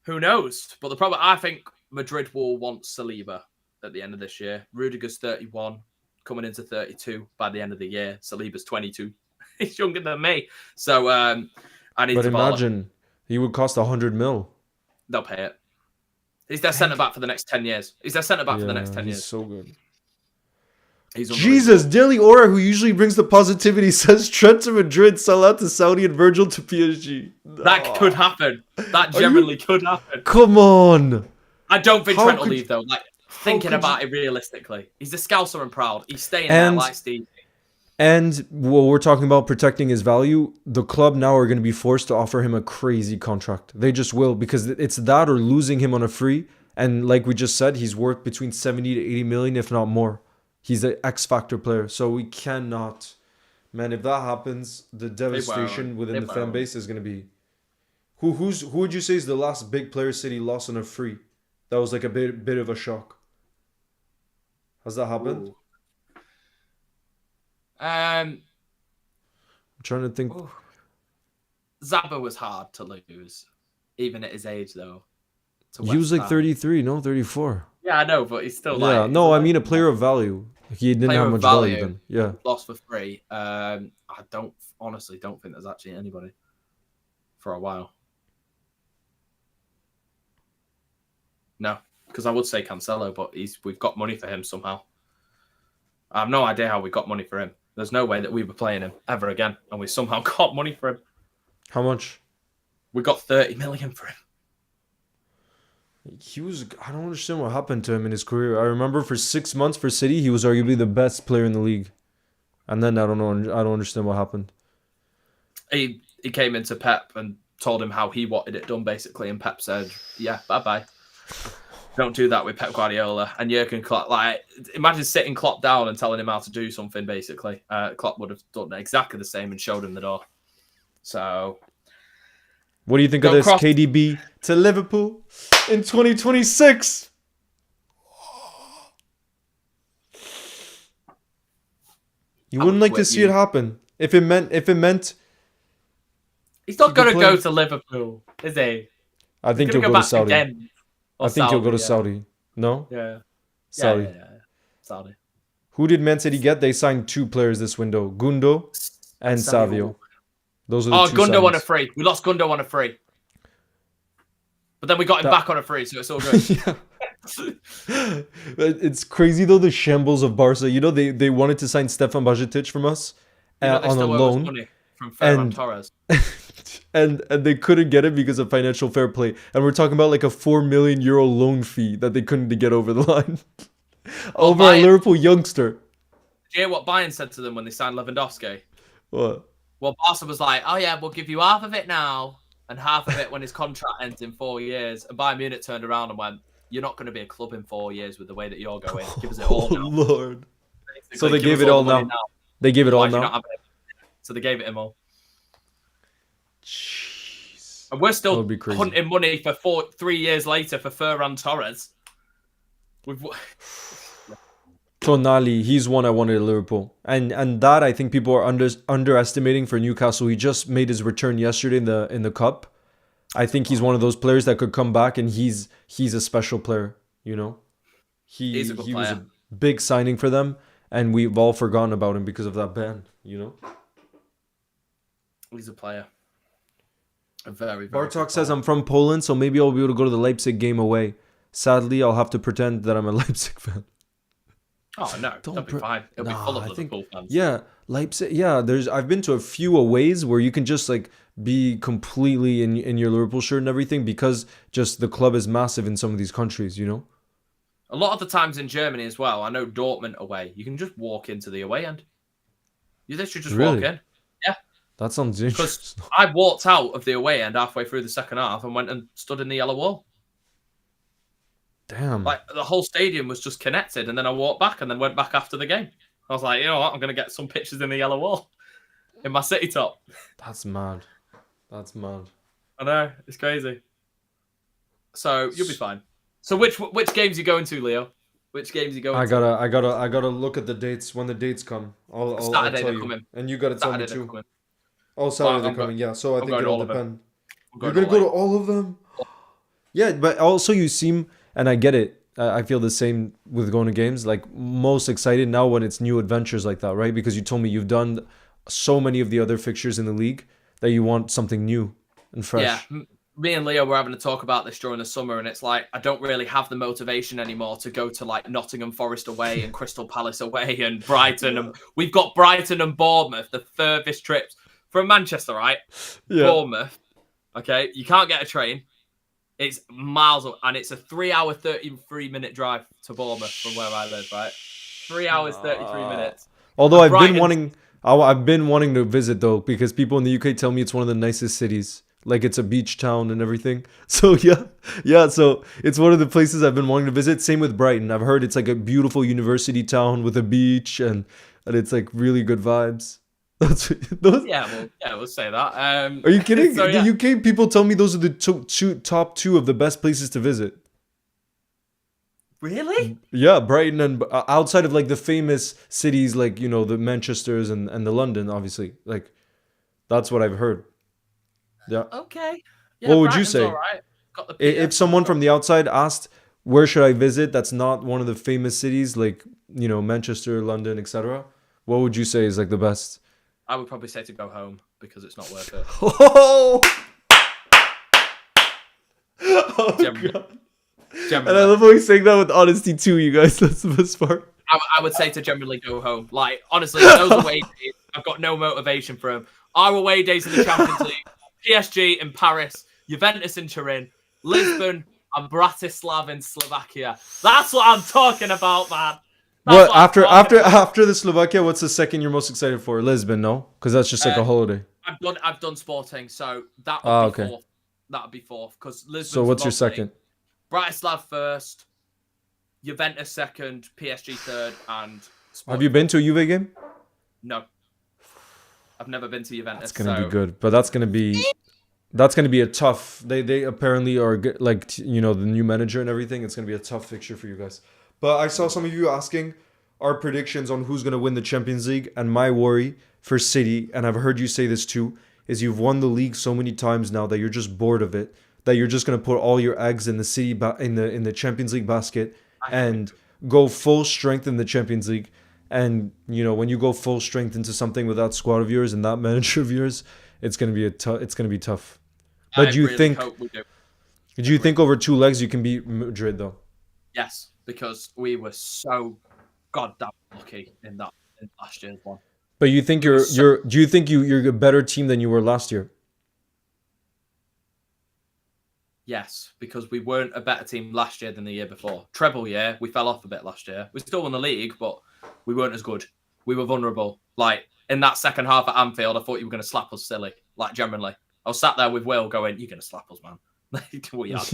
who knows? But the problem, I think Madrid will want Saliba at the end of this year. Rudiger's 31, coming into 32 by the end of the year. Saliba's 22. He's younger than me. So I need to. But imagine he would cost 100 mil. They'll pay it. He's their centre back for the next 10 years. He's their centre back for the next 10 years. He's so good. Jesus, Daily Aura, who usually brings the positivity, says Trent to Madrid, Salah to Saudi, and Virgil to PSG. That could happen. That genuinely could happen. Come on. I don't think Trent will leave, though. Like, thinking about it realistically. He's a Scouser and proud. He's staying there like Steve. And while we're talking about protecting his value, the club now are going to be forced to offer him a crazy contract. They just will, because it's that or losing him on a free. And like we just said, he's worth between 70 to 80 million, if not more. He's an X-factor player. So we cannot... Man, if that happens, the devastation within the fan base is going to be... Who would you say is the last big player City lost on a free? That was like a bit of a shock. Has that happened? Ooh. I'm trying to think. Zaba was hard to lose, even at his age, though. He was like 33, no? 34. Yeah, I know, but he's still like... Yeah, no, I mean a player of value. He didn't have much value then. Yeah. Lost for free. I honestly don't think there's actually anybody for a while. No, because I would say Cancelo, but we've got money for him somehow. I have no idea how we got money for him. There's no way that we were playing him ever again, and we somehow got money for him. How much? We got 30 million for him. I don't understand what happened to him in his career. I remember for 6 months for City, he was arguably the best player in the league. And then I don't understand what happened. He came into Pep and told him how he wanted it done, basically, and Pep said, yeah, bye-bye. Don't do that with Pep Guardiola. And Jurgen Klopp, like, imagine sitting Klopp down and telling him how to do something, basically. Klopp would have done exactly the same and showed him the door. So... What do you think of this? KDB to Liverpool in 2026. You wouldn't like to see it happen if it meant. He's not going to go to Liverpool, is he? I think he'll go to Saudi. I think he'll go to Saudi. No? Yeah. Saudi. Yeah. Saudi. Who did Man City get? They signed 2 players this window: Gundo and Savio. Those are the 2 Gundo signings. on a free. We lost Gundo on a free. But then we got him That- back on a free, so it's all good. yeah. It's crazy though, the shambles of Barca. You know, they wanted to sign Stefan Bajetic from us You know, they on a still owe us loan, money from Ferran and Torres. and they couldn't get it because of financial fair play. And we're talking about like a 4 million euro loan fee that they couldn't get over the line over a Liverpool youngster. Do you hear what Bayern said to them when they signed Lewandowski? What? Well, Barca was like, "Oh yeah, we'll give you half of it now, and half of it when his contract ends in 4 years." And Bayern Munich turned around and went, "You're not going to be a club in 4 years with the way that you're going. Give us it all Oh now." Lord! Basically, So they give gave us it all the money now. They gave it all Otherwise, you're now. not having it. So they gave it him all. Jeez. And we're That still would be crazy. hunting money for 3 years later for Ferran Torres. We've Tonali, he's one I wanted at Liverpool, and that I think people are underestimating for Newcastle. He just made his return yesterday in the cup. I think he's one of those players that could come back, and he's a special player. You know, He's a good he was player. a big signing for them, and we've all forgotten about him because of that ban. You know, He's a player. A very, very Bartok good says player. I'm from Poland, so maybe I'll be able to go to the Leipzig game away. Sadly, I'll have to pretend that I'm a Leipzig fan. Oh no, that'll be fine. It'll be full of Liverpool fans. Yeah, Leipzig. Yeah, I've been to a few aways where you can just like be completely in your Liverpool shirt and everything because just the club is massive in some of these countries. You know. A lot of the times in Germany as well, I know Dortmund away, you can just walk into the away end. You literally just Really? walk in. Yeah. That sounds Because interesting. I walked out of the away end halfway through the second half and went and stood in the yellow wall. Damn. Like the whole stadium was just connected, and then I walked back and then went back after the game. I was like, you know what, I'm gonna get some pictures in the yellow wall in my city top. That's mad. That's mad. I know, it's crazy. So you'll be fine. So which games you going to, Leo? Which games you going I to? gotta look at the dates when the dates come. I'll Saturday tell they're you. coming. And you gotta tell me Saturday they're too. coming. Oh, Saturday Well, they're I'm coming. Yeah. So I I'm think going to it'll all of them. depend. I'm You're going gonna go all to all of them. Yeah, but also you seem, and I get it. I feel the same with going to games. Like most excited now when it's new adventures like that, right? Because you told me you've done so many of the other fixtures in the league that you want something new and fresh. Yeah, me and Leo were having a talk about this during the summer, and it's like I don't really have the motivation anymore to go to like Nottingham Forest away and Crystal Palace away and Brighton. And we've got Brighton and Bournemouth, the furthest trips from Manchester, right? Yeah. Bournemouth. Okay, you can't get a train. It's miles, and it's a 3-hour, 33-minute drive to Bournemouth from where I live, right? 3 hours, 33 minutes. Although I've Brighton- been wanting to visit though, because people in the UK tell me it's one of the nicest cities. Like it's a beach town and everything. So yeah. So it's one of the places I've been wanting to visit. Same with Brighton. I've heard it's like a beautiful university town with a beach and it's like really good vibes. Yeah, we'll say that. Are you kidding? So, yeah. The UK people tell me those are the top two of the best places to visit. Really? Yeah, Brighton and outside of like the famous cities like, you know, the Manchesters and the London, obviously. Like that's what I've heard. Yeah. Okay. What would you Brighton's say? all right. Got the If someone from the outside asked, where should I visit that's not one of the famous cities like, you know, Manchester, London, etc., what would you say is like the best? I would probably say to go home because it's not worth it. Oh, Generally. God. Generally. And I love how he's saying that with honesty too, you guys. That's the best part. I would say to generally go home. Like, honestly, those away days, I've got no motivation for them. Our away days in the Champions League, PSG in Paris, Juventus in Turin, Lisbon, and Bratislava in Slovakia. That's what I'm talking about, man. That's What I'm after talking about. after the Slovakia? What's the second you're most excited for? Lisbon, no, because that's just like a holiday. I've done Sporting, so that would be Okay. fourth. That would be fourth because Lisbon. So what's your second? Bratislava first, Juventus second, PSG third, and Sporting. Have you been to a Juve game? No, I've never been to Juventus. That's gonna be good, but that's gonna be a tough. They apparently are like you know, the new manager and everything. It's gonna be a tough fixture for you guys. But I saw some of you asking our predictions on who's gonna win the Champions League, and my worry for City, and I've heard you say this too, is you've won the league so many times now that you're just bored of it, that you're just gonna put all your eggs in the City in the Champions League basket and go full strength in the Champions League. And you know, when you go full strength into something with that squad of yours and that manager of yours, it's gonna be tough. But I do you really think? hope we do. Do you think over 2 legs you can beat Madrid though? Yes, because we were so goddamn lucky in last year's one. But you think We were so do you think you're a better team than you were last year? yes, because we weren't a better team last year than the year before. Treble year, we fell off a bit last year. We still won the league, but we weren't as good. We were vulnerable. Like in that second half at Anfield, I thought you were going to slap us silly. Like genuinely, I was sat there with Will going, "You're going to slap us, man." we are.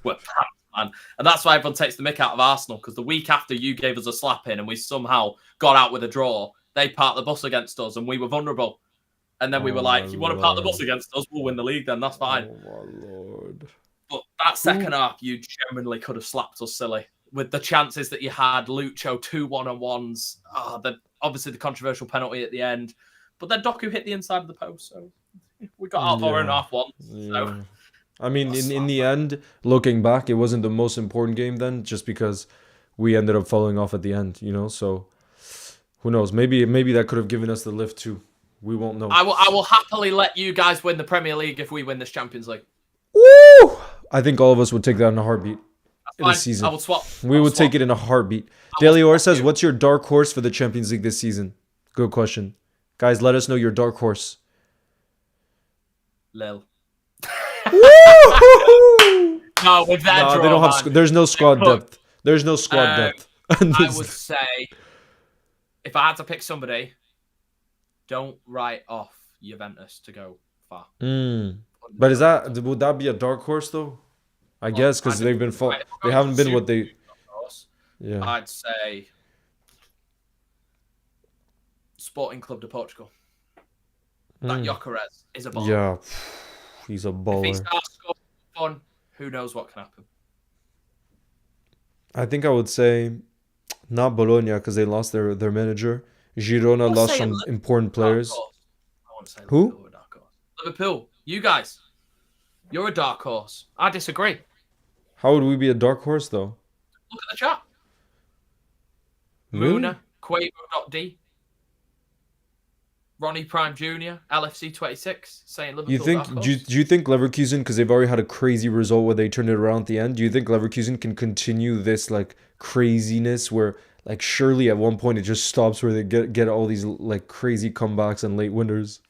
We're pants, man. And that's why everyone takes the mick out of Arsenal, because the week after you gave us a slap in and we somehow got out with a draw, they parked the bus against us and we were vulnerable. And then we were like, "You want to park the bus against us? We'll win the league then. That's fine." Oh my lord. But that second half, you genuinely could have slapped us silly with the chances that you had. Lucho, 2 1-on-1s. Obviously, the controversial penalty at the end. But then Doku hit the inside of the post. So we got out of our own half once. Yeah. So. I mean, in the end, looking back, it wasn't the most important game then, just because we ended up falling off at the end, you know? So who knows? Maybe that could have given us the lift too. We won't know. I will happily let you guys win the Premier League if we win this Champions League. Woo! I think all of us would take that in a heartbeat. This season. I will swap. We would take it in a heartbeat. Delior says, "What's your dark horse for the Champions League this season?" Good question, guys. Let us know your dark horse. Lil. Woo! No, with that No, draw, they don't have. man. There's no squad depth. There's no squad depth. I would say, if I had to pick somebody, don't write off Juventus to go far. But would that be a dark horse though? I guess because they've been they haven't been what they. Yeah. I'd say Sporting Club de Portugal. That Gyökeres is a baller. Yeah, he's a If he baller. starts scoring fun, who knows what can happen? I think I would say not Bologna because they lost their manager. Girona lost some important players. I want to say Who? Liverpool, a dark horse. Liverpool, you guys, you're a dark horse. I disagree. How would we be a dark horse though? Look at the chat. Really? Muna, Quavo.d, Ronnie Prime Jr., LFC 26, saying Liverpool. You think? dark horse. Do you think Leverkusen, because they've already had a crazy result where they turned it around at the end? Do you think Leverkusen can continue this like craziness where like surely at one point it just stops where they get all these like crazy comebacks and late winners?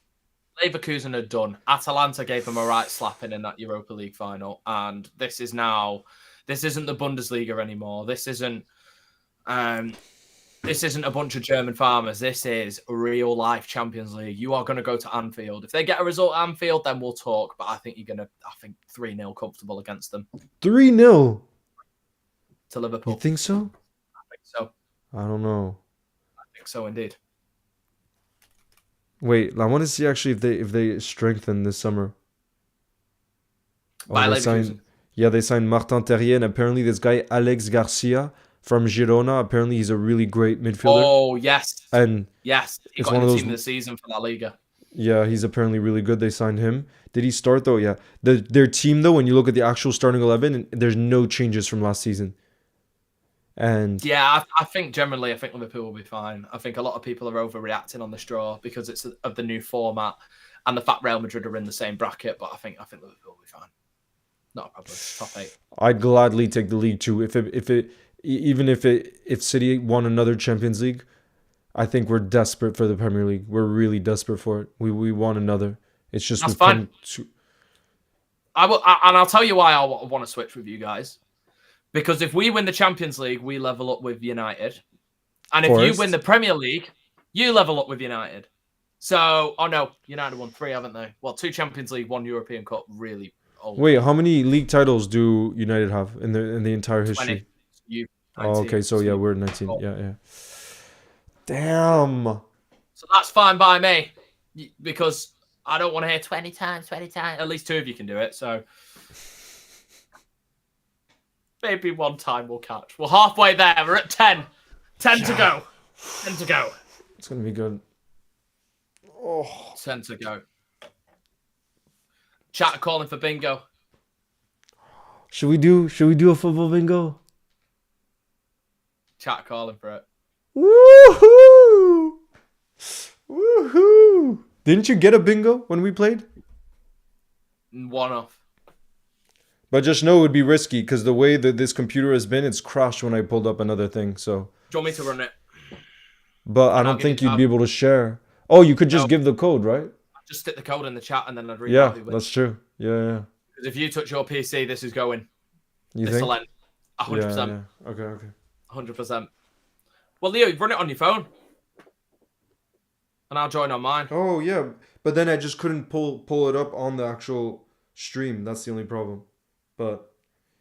Leverkusen are done. Atalanta gave them a right slapping in that Europa League final, and this isn't the Bundesliga anymore. This isn't a bunch of German farmers. This is real life Champions League. You are going to go to Anfield. If they get a result at Anfield, then we'll talk. But I think 3-0 comfortable against them. 3-0 to Liverpool. You think so? I think so. I don't know. I think so indeed. Wait, I want to see actually if they strengthen this summer. By they signed, they signed Martin Terrier, and apparently this guy Alex Garcia from Girona. Apparently he's a really great midfielder. Oh yes, and yes, he got in the team of the season for La Liga. Yeah, he's apparently really good. They signed him. Did he start though? Yeah. Their team though, when you look at the actual starting 11, there's no changes from last season. And yeah, I think Liverpool will be fine. I think a lot of people are overreacting on this draw because it's of the new format and the fact Real Madrid are in the same bracket. But I think Liverpool will be fine. Not a problem. Top 8. I'd gladly take the league too. If City won another Champions League, I think we're desperate for the Premier League. We're really desperate for it. We want another. It's just that's fine. I'll tell you why I want to switch with you guys. Because if we win the Champions League, we level up with United. And if you win the Premier League, you level up with United. So, United won 3, haven't they? Well, 2 Champions League, 1 European Cup, really old. Wait, how many league titles do United have in the entire history? 20. 19, okay, so yeah, we're 19. Yeah. Damn. So that's fine by me. Because I don't want to hear 20 times. At least 2 of you can do it, so... Maybe one time we'll catch. We're halfway there. We're at 10. 10 to go. 10 to go. It's going to be good. Oh. 10 to go. Chat are calling for bingo. Should we do a football bingo? Chat are calling for it. Woohoo! Woohoo! Didn't you get a bingo when we played? 1 off. But just know it would be risky because the way that this computer has been, it's crashed when I pulled up another thing. So, Do you want me to run it? but I And I'll don't give think you. you'd be able to share. Oh, you could No, just give the code, right? just stick the code in the chat and then I'd read Yeah, out who wins. that's true. Yeah. Because if you touch your PC, this is going. You This will think? end. 100%. Yeah. Okay. 100%. Well, Leo, run it on your phone. And I'll join on mine. Oh yeah, but then I just couldn't pull it up on the actual stream. That's the only problem. But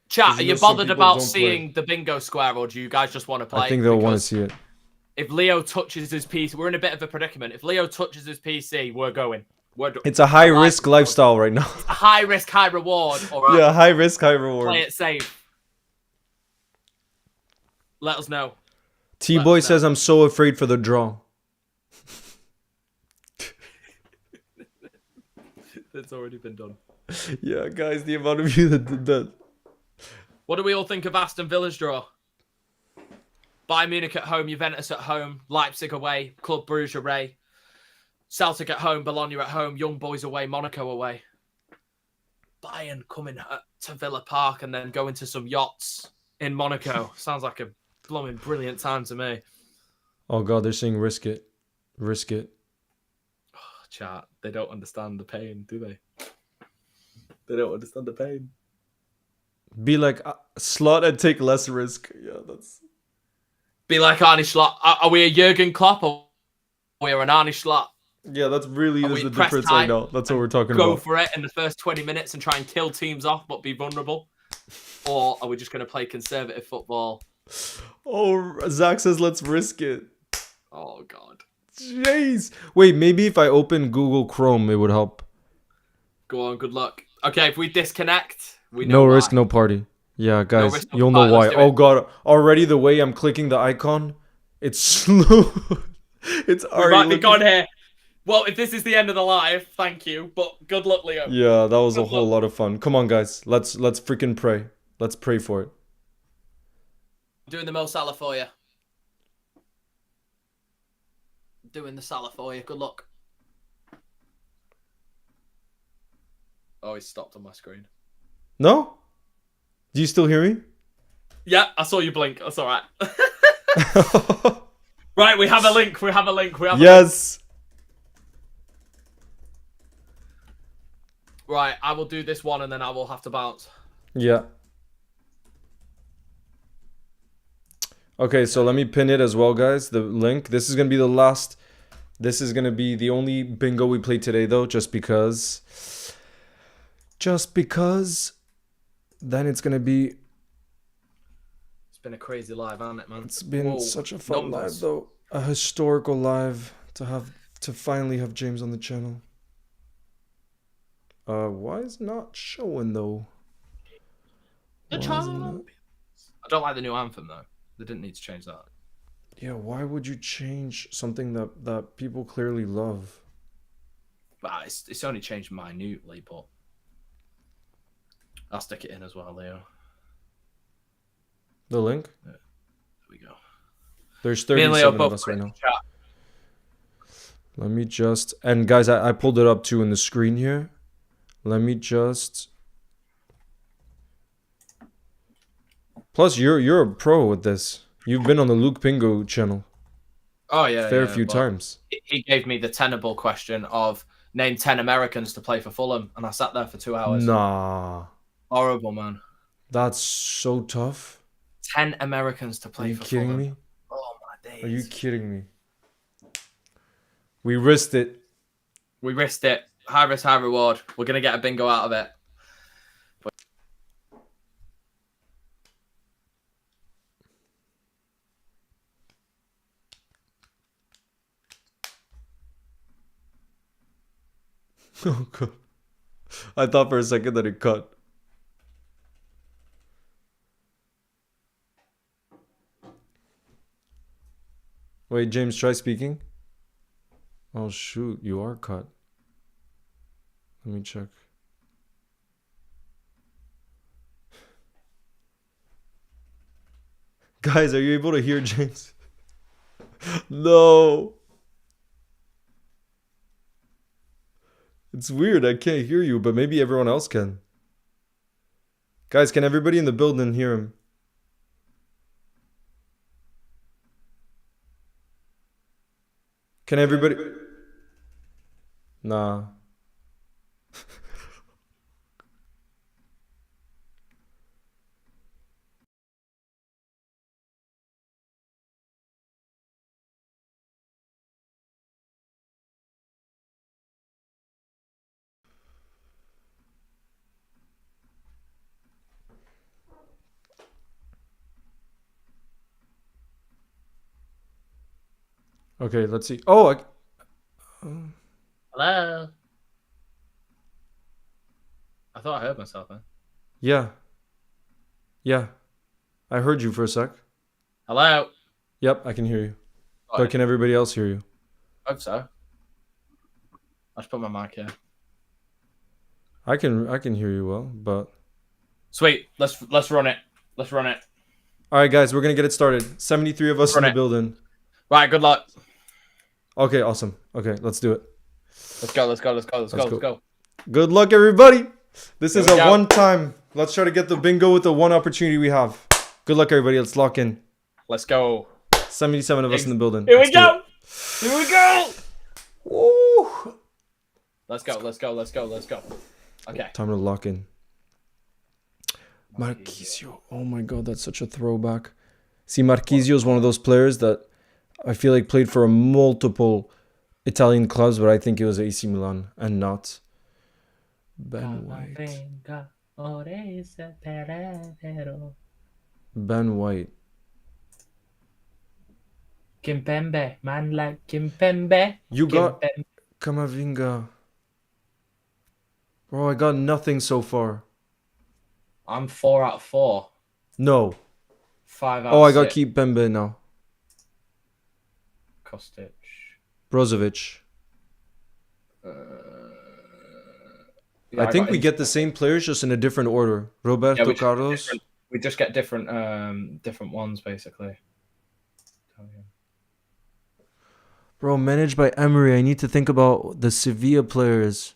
Chat, 'cause are you know you some bothered people about don't seeing play. the bingo square or do you guys just want to play? I think they'll want to Because see it. if Leo touches his PC, we're in a bit of a predicament. If Leo touches his PC, we're going. It's a high risk lifestyle right now. It's a high risk, high reward. All right. Yeah, high risk, high reward. Play it safe. Let us know. T-Boy says I'm so afraid for the draw. It's already been done. Yeah, guys, the amount of you that did that. What do we all think of Aston Villa's draw? Bayern Munich at home, Juventus at home, Leipzig away, Club Brugge away, Celtic at home, Bologna at home, Young Boys away, Monaco away. Bayern coming to Villa Park and then going to some yachts in Monaco. Sounds like a blooming brilliant time to me. Oh god, they're saying risk it. Risk it. Oh, chat, they don't understand the pain, do they? They don't understand the pain. Be like slot and take less risk. Yeah, that's. Be like Arne Slot. Are we a Jurgen Klopp or are we an Arne Slot? Yeah, that's really Are we the press difference high right now. That's what we're talking Go about. for it in the first 20 minutes and try and kill teams off but be vulnerable? Or are we just going to play conservative football? Oh, Zach says let's risk it. Oh, God. Jeez. Wait, maybe if I open Google Chrome, it would help. Go on, good luck. Okay, if we disconnect, we know No why. risk, no party. Yeah, guys, risk, no you'll party. know why. Let's do Oh it. god, already the way I'm clicking the icon, it's slow. It's We already might be looking... gone here. Well, if this is the end of the live, thank you. But good luck, Leo. Yeah, that was a Good whole luck. lot of fun. Come on, guys, let's freaking pray. Let's pray for it. Doing the Mo Salah for you. Doing the Salah for you. Good luck. Oh, he's stopped on my screen. No? Do you still hear me? Yeah, I saw you blink. That's all right. Right, we have a link. We have a link. We have a link. Yes. Right, I will do this one and then I will have to bounce. Yeah. Okay, so let me pin it as well, guys. The link. This is gonna be the last. This is gonna be the only bingo we played today, though, just because. Just because. Then it's gonna be. It's been a crazy live, hasn't it, man? It's been such a fun numbers. live, though. A historical live to finally have James on the channel. Why is it not showing though? The champions. I don't like the new anthem though. They didn't need to change that. Yeah, why would you change something that people clearly love? But it's only changed minutely, but I'll stick it in as well, Leo. The link? There we go. There's Me and Leo 37 of both us put it right in now. the chat. Let me just... And guys, I pulled it up too in the screen here. Let me just... Plus, you're a pro with this. You've been on the Luke Pingo channel. Oh yeah, Fair yeah, few but times. He gave me the tenable question of name 10 Americans to play for Fulham, and I sat there for 2 hours. Nah. Horrible, man. That's so tough. 10 Americans to play Are you for kidding Fulham. me? Oh my days. Are you kidding me? We risked it. We risked it. High risk, high reward. We're gonna get a bingo out of it. Oh god. I thought for a second that it cut. Wait, James, try speaking. Oh shoot, you are cut. Let me check. Guys, are you able to hear James? No. It's weird, I can't hear you, but maybe everyone else can. Guys, can everybody in the building hear him? Can everybody? Nah. Okay, let's see. Oh, Hello. I thought I heard myself then. yeah. Yeah. I heard you for a sec. Hello. Yep, I can hear you. Got But it. can everybody else hear you? Hope so. I should put my mic here. I can hear you well, but Sweet. Let's run it. Let's run it. all right, guys, we're gonna get it started. 73 of us in Run the it. building. Right. Good luck. Okay, awesome. Okay, let's do it. Let's go. Let's go. Let's go. Let's go. Let's go. Good luck, everybody. This Here is we a go. one time. Let's try to get the bingo with the one opportunity we have. Good luck, everybody. Let's lock in. Let's go. 77 of us in the building. Here we Let's do go. Here we go. it. Woo. Let's go. Let's go. Let's go. Let's go. Okay. Time to lock in. Marquisio. Oh my god, that's such a throwback. See, Marquisio is one of those players that I feel like played for multiple Italian clubs, but I think it was AC Milan and not Ben White. Ben White. Kimpembe, man like Kimpembe. You got Camavinga. Bro, I got nothing so far. I'm 4 out of 4. No. 5 out Oh, of I got 6. keep Bembe now. Kostic. Brozovic. Yeah, I think got we in- get the same players just in a different order. Roberto we just get Carlos. different- We just get different ones basically. Bro, managed by Emery. I need to think about the Sevilla players.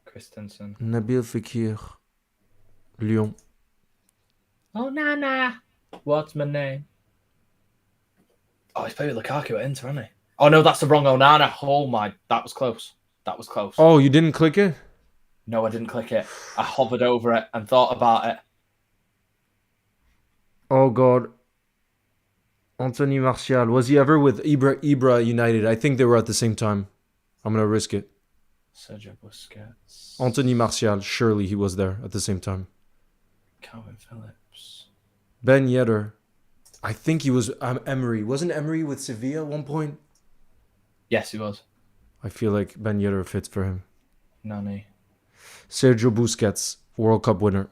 Christensen. Nabil Fekir. Lyon. Oh Nana. What's my name? Oh, he's played with Lukaku at Inter, hasn't he? Oh no, that's the wrong Onana. Oh my, that was close. That was close. Oh, you didn't click it? No, I didn't click it. I hovered over it and thought about it. Oh, God. Anthony Martial. Was he ever with Ibra United? I think they were at the same time. I'm going to risk it. Sergio Busquets. Anthony Martial. Surely he was there at the same time. Calvin Phillips. Ben Yedder. I think he was Emery. Wasn't Emery with Sevilla at one point? Yes, he was. I feel like Ben Yedder fits for him. Nani. Sergio Busquets. World Cup winner.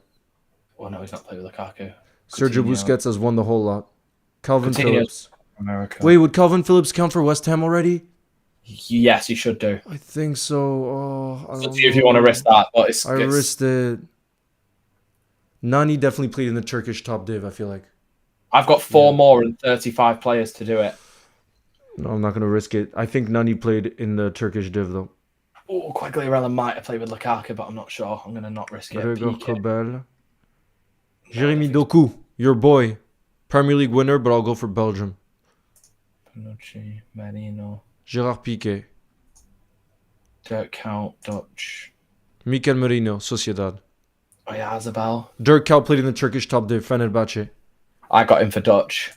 Oh no, he's not played with Lukaku. Sergio Coutinho. Busquets has won the whole lot. Calvin Coutinho's Phillips. America. Wait, would Calvin Phillips count for West Ham already? Yes, you should do. I think so. Oh, I It's don't up to you if you know. want to risk that, but it's. I risked it. Nani definitely played in the Turkish top div, I feel like. I've got 4 more and 35 players to do it. No, I'm not going to risk it. I think Nani played in the Turkish div, though. Oh, Quagliarella might have played with Lukaku, but I'm not sure. I'm going to not risk it. Gregor PK. Kobel. Jeremy Doku, your boy. Premier League winner, but I'll go for Belgium. Panucci, Marino, Gerard Piqué. Dirk Kuyt, Dutch. Mikel Merino, Sociedad. Oyarzabal. Dirk Kuyt played in the Turkish top div, Fenerbahce. I got him for Dutch.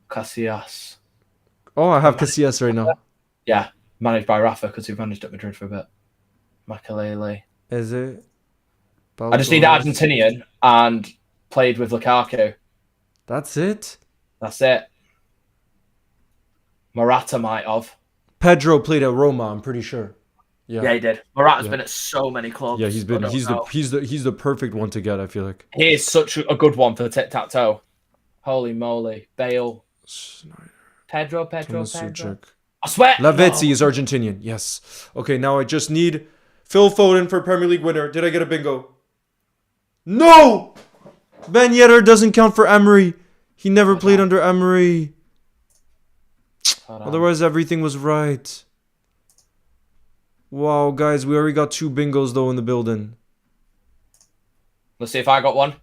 Casillas. Oh, I have Casillas right now. Yeah, managed by Rafa because he managed at Madrid for a bit. Makalele. Eze. I just need Argentinian and played with Lukaku. That's it? That's it. Morata might have. Pedro played at Roma, I'm pretty sure. Yeah, he did. Morata's Yeah. been at so many clubs. Yeah, he's been I don't know. he's the perfect one to get, I feel like. He is such a good one for the tic-tac-toe. Holy moly. Bale. Snyder, Pedro. Thomas Suchek. I swear. Lavezzi is Argentinian. Yes. Okay, now I just need Phil Foden for Premier League winner. Did I get a bingo? No! Ben Yedder doesn't count for Emery. He never played under Emery. Hold on. Otherwise, everything was right. Wow, guys, we already got 2 bingos though in the building. Let's see if I got one.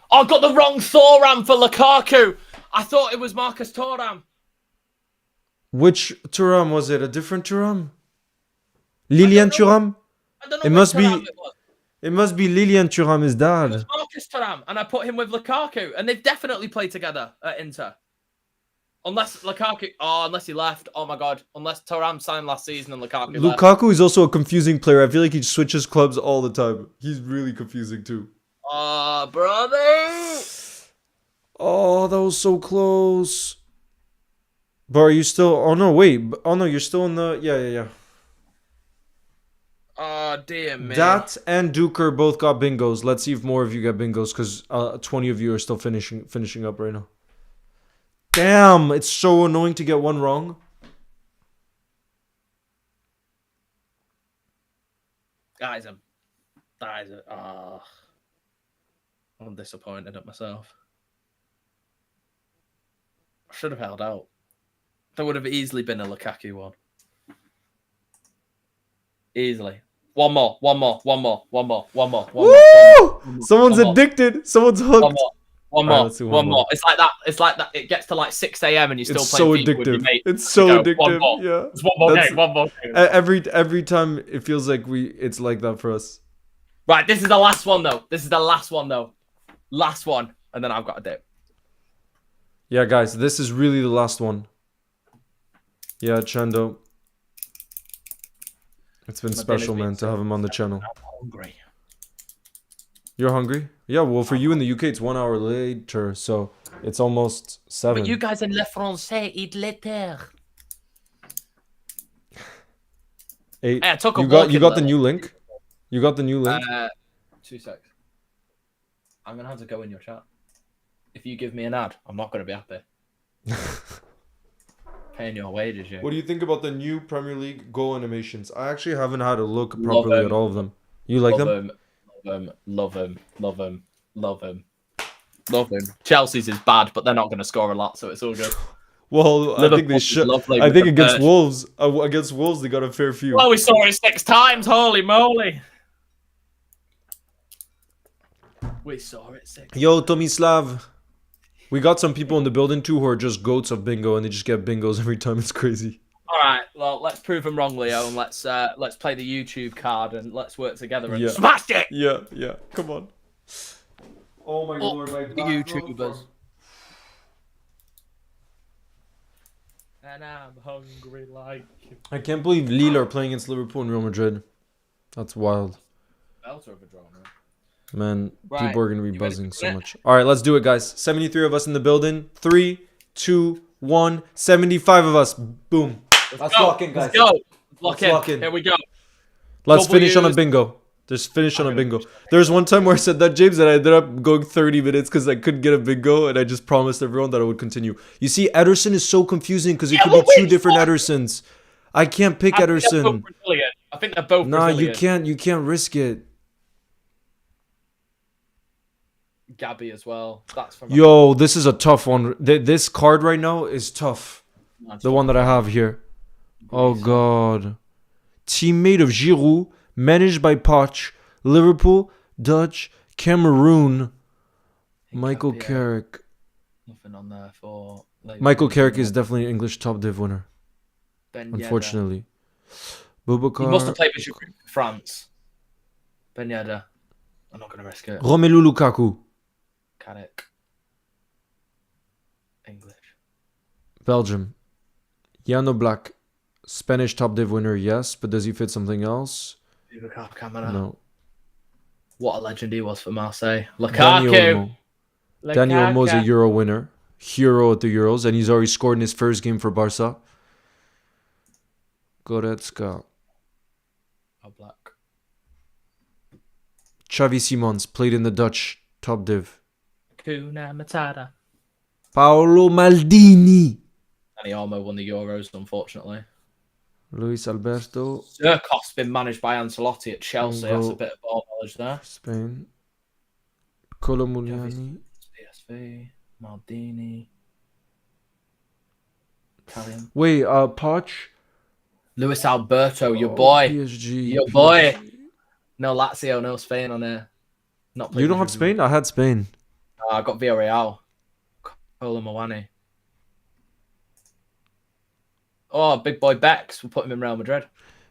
Oh, I got the wrong Thuram for Lukaku. I thought it was Marcus Thuram. Which Thuram was it? A different Thuram? Lilian Thuram? I don't know It which must Thuram be. it was. It must be Lilian Thuram, his It dad. was Marcus Thuram, and I put him with Lukaku, and they've definitely played together at Inter. Unless Lukaku, unless he left. Oh my god, unless Thuram signed last season and Lukaku left. Lukaku is also a confusing player. I feel like he switches clubs all the time. He's really confusing too. Oh, brother. Oh, that was so close. But are you still? Oh no, wait. Oh no, you're still in the. Yeah. Oh dear me. Dat and Duker both got bingos. Let's see if more of you get bingos, because 20 of you are still finishing up right now. Damn, it's so annoying to get one wrong. Guys, I'm disappointed at myself. I should have held out. There would have easily been a Lukaku one. Easily. One more. Woo! Someone's addicted. Someone's hooked. One more. It's like that. It gets to like 6 a.m. and you still playing FIFA with your mate. It's so addictive. One more. Yeah. It's one more game. Every time it feels like it's like that for us. Right, this is the last one though. Last one, and then I've got a dip. Yeah, guys, this is really the last one. Yeah, Chando. It's been special, man, to have him on the channel. I'm hungry. You're hungry? Yeah, well, for you in the UK, it's 1 hour later, so it's almost 7. But you guys in Le Français eat later. 8. Hey, I took a You got the new link? You got the new link? 2 secs. I'm gonna have to go in your chat. If you give me an ad, I'm not gonna be happy. Paying your wages, you. What do you think about the new Premier League goal animations? I actually haven't had a look properly at all of them. You like them? Love them. Chelsea's is bad, but they're not going to score a lot, so it's all good. Well, I think they should. I think against Wolves, they got a fair few. Well, we saw it 6 times. Holy moly! We saw it 6. Yo, Tomislav. We got some people in the building too who are just goats of bingo, and they just get bingos every time. It's crazy. All right, well, let's prove them wrong, Leo, and let's play the YouTube card and let's work together and smash it. Yeah. Come on. Oh my lord, my God. YouTubers. And I'm hungry like. I can't believe Lille are playing against Liverpool and Real Madrid. That's wild. Belter of a draw, man. Man, Right. people are going to be buzzing so much. All right, let's do it, guys. 73 of us in the building. 3, 2, 1. 75 of us. Boom. Let's lock in, guys. Let's go. Let's Lock in. Here we go. Let's finish on a bingo. Just finish on a bingo. There was one time where I said that, James, and I ended up going 30 minutes because I couldn't get a bingo, and I just promised everyone that I would continue. You see, Ederson is so confusing because it could be 2 different Edersons. I can't pick Ederson. I think they're both Nah, Brazilian. you can't risk it. Gabby as well. That's from. Yo, this is a tough one. This card right now is tough. The one that I have here. Oh, God. Teammate of Giroud, managed by Poch, Liverpool, Dutch, Cameroon, Michael Carrick. Nothing on there for. Michael Carrick is definitely an English top div winner. Unfortunately. Boubacar. He must have played with France. Ben Yedder. I'm not going to risk it. Romelu Lukaku. Carrick. English. Belgium. Jano Black. Spanish top div winner, yes, but does he fit something else? No. What a legend he was for Marseille. Dani Lukaku. Dani Olmo's a Euro winner. Hero at the Euros, and he's already scored in his first game for Barca. Goretzka. Oh, Black. Xavi Simons played in the Dutch top div. Kuna Matata. Paolo Maldini. Dani Olmo won the Euros, unfortunately. Luis Alberto. Zirkov's been managed by Ancelotti at Chelsea. That's a bit of ball knowledge there. Spain. Colomuliani. PSV. Maldini. Italian. Wait, Poch? Luis Alberto, your Oh, boy. PSG. Your boy. No Lazio, no Spain on there. Not You don't have Spain? I had Spain. I got Villarreal. Kolo Muani. Oh, big boy Bex. We'll put him in Real Madrid.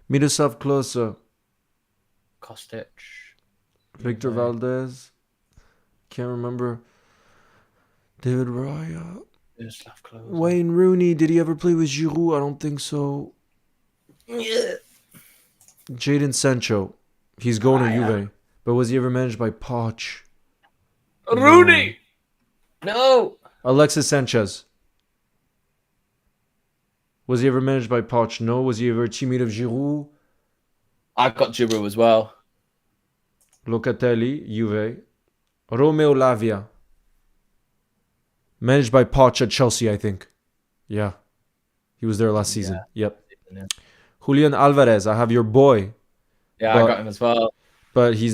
Miroslav Klose. Kostic. Victor Valdez. Can't remember. David Raya. Miroslav Klose. Wayne Rooney. Did he ever play with Giroud? I don't think so. Yeah. Jadon Sancho. He's going to Juve. But was he ever managed by Poch? Rooney! No! Alexis Sanchez. Was he ever managed by Poch? No. Was he ever a teammate of Giroud? I've got Giroud as well. Locatelli, Juve. Romeo Lavia. Managed by Poch at Chelsea, I think. Yeah. He was there last season. Yep. Yeah. Julian Alvarez, I have your boy. Yeah, I got him as well. But he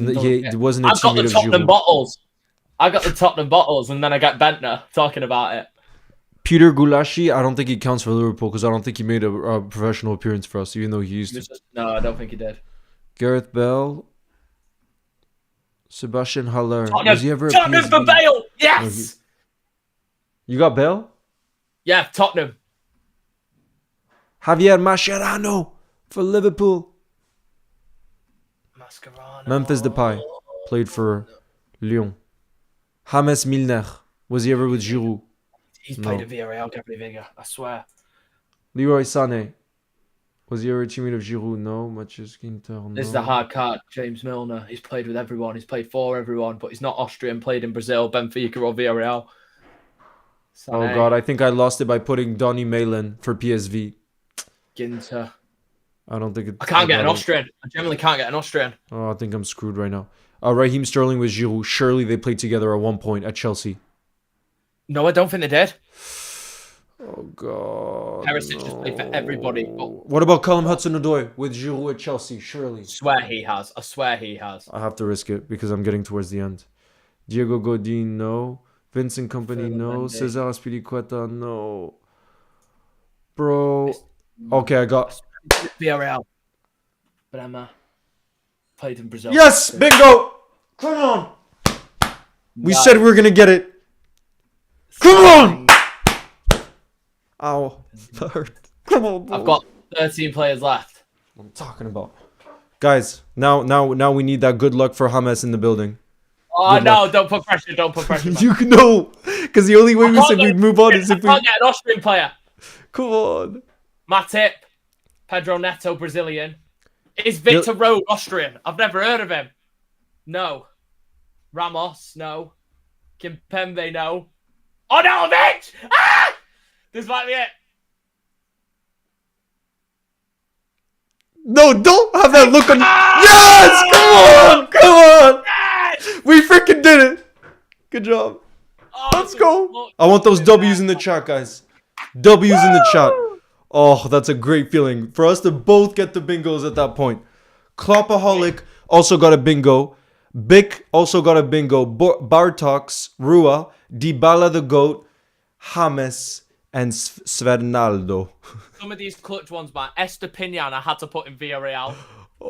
wasn't a I've got the teammate of Tottenham Giroud. bottles. I got the Tottenham bottles, and then I got Bentner talking about it. Peter Gulashi, I don't think he counts for Liverpool because I don't think he made a professional appearance for us, even though he used to. No, I don't think he did. Gareth Bell. Sebastian Haller. Tottenham, Was he ever a Tottenham PSV? for Bale! Yes! You got Bell? Yeah, Tottenham. Javier Mascherano for Liverpool. Mascherano. Memphis Depay played for Lyon. James Milner. Was he ever with Giroud? He's played at Villarreal, Gabriel, I swear. Leroy Sané. Was he ever a teammate of Giroud? No. Matches Ginter. No. This is a hard card. James Milner. He's played with everyone. He's played for everyone, but he's not Austrian. Played in Brazil, Benfica, or Villarreal. Oh God, I think I lost it by putting Donny Malin for PSV. Ginter. I don't think I can't get an Austrian. I generally can't get an Austrian. Oh, I think I'm screwed right now. Raheem Sterling with Giroud. Surely they played together at one point at Chelsea. No, I don't think they did. Oh God. Perisic just played for everybody. What about Callum Hudson-Odoi with Giroud at Chelsea? Surely. I swear he has. I swear he has. I have to risk it because I'm getting towards the end. Diego Godin, no. Vincent Kompany, no. Cesar Azpilicueta, no. Bro. Okay, I got... Villarreal. Bremer. Played in Brazil. Yes! Bingo! Come on! We said we were going to get it. Come on! Ow. That hurt. Come on, bro. I've got 13 players left. What I'm talking about. Guys, now we need that good luck for James in the building. Oh, no, don't put pressure. Don't put pressure. You can know. Because the only way we said we'd move on is if we... I can't get an Austrian player. Come on. Matip. Pedro Neto, Brazilian. Is Victor Road Austrian? I've never heard of him. No. Ramos, no. Kimpembe, no. Oh, no, bitch! Ah! This might be it. No, don't have that look on... Yes! Come on! Come on! Yes! We freaking did it! Good job. Oh, Let's go. I want those W's in the chat, guys. W's in the chat. Oh, that's a great feeling. For us to both get the bingos at that point. Kloppaholic also got a bingo. Bick also got a bingo. Bartox, Rua, Dybala the GOAT, James, and Svernaldo. Some of these clutch ones, man. Estepinian, I had to put in Villarreal.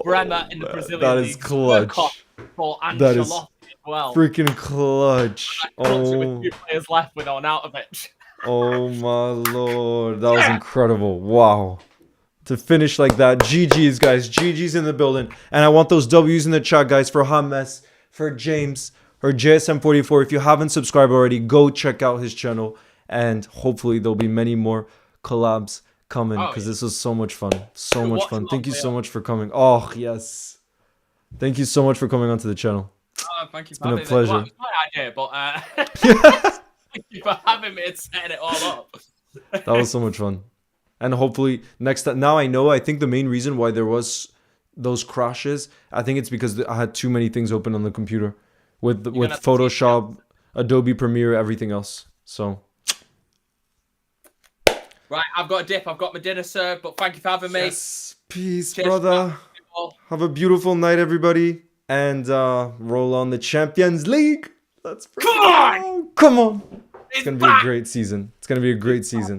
Bremer in the Brazilian That is league. clutch. For That is Ancelotti as well. freaking clutch. With 2 players left with Arnautovic. Oh my lord. That was incredible. Wow. To finish like that. GG's, guys. GG's in the building. And I want those W's in the chat, guys, for James, for James, or JSM44. If you haven't subscribed already, go check out his channel. And hopefully there'll be many more collabs coming because this was so much fun. So much fun. Thank you so much for coming. Oh, yes. Thank you so much for coming onto the channel. Thank you. It's been a pleasure. Well, it was my idea, but thank you for having me and setting it all up. That was so much fun. And hopefully next time, now I know, I think the main reason why there was those crashes, I think it's because I had too many things open on the computer with Photoshop, Adobe Premiere, everything else. So. Right, I've got a dip. I've got my dinner served, but thank you for having me. Yes. Peace, Cheers, brother. Have a beautiful night, everybody. And roll on the Champions League. Let's Come on! Come on. It's going to be a great season. It's going to be a great season.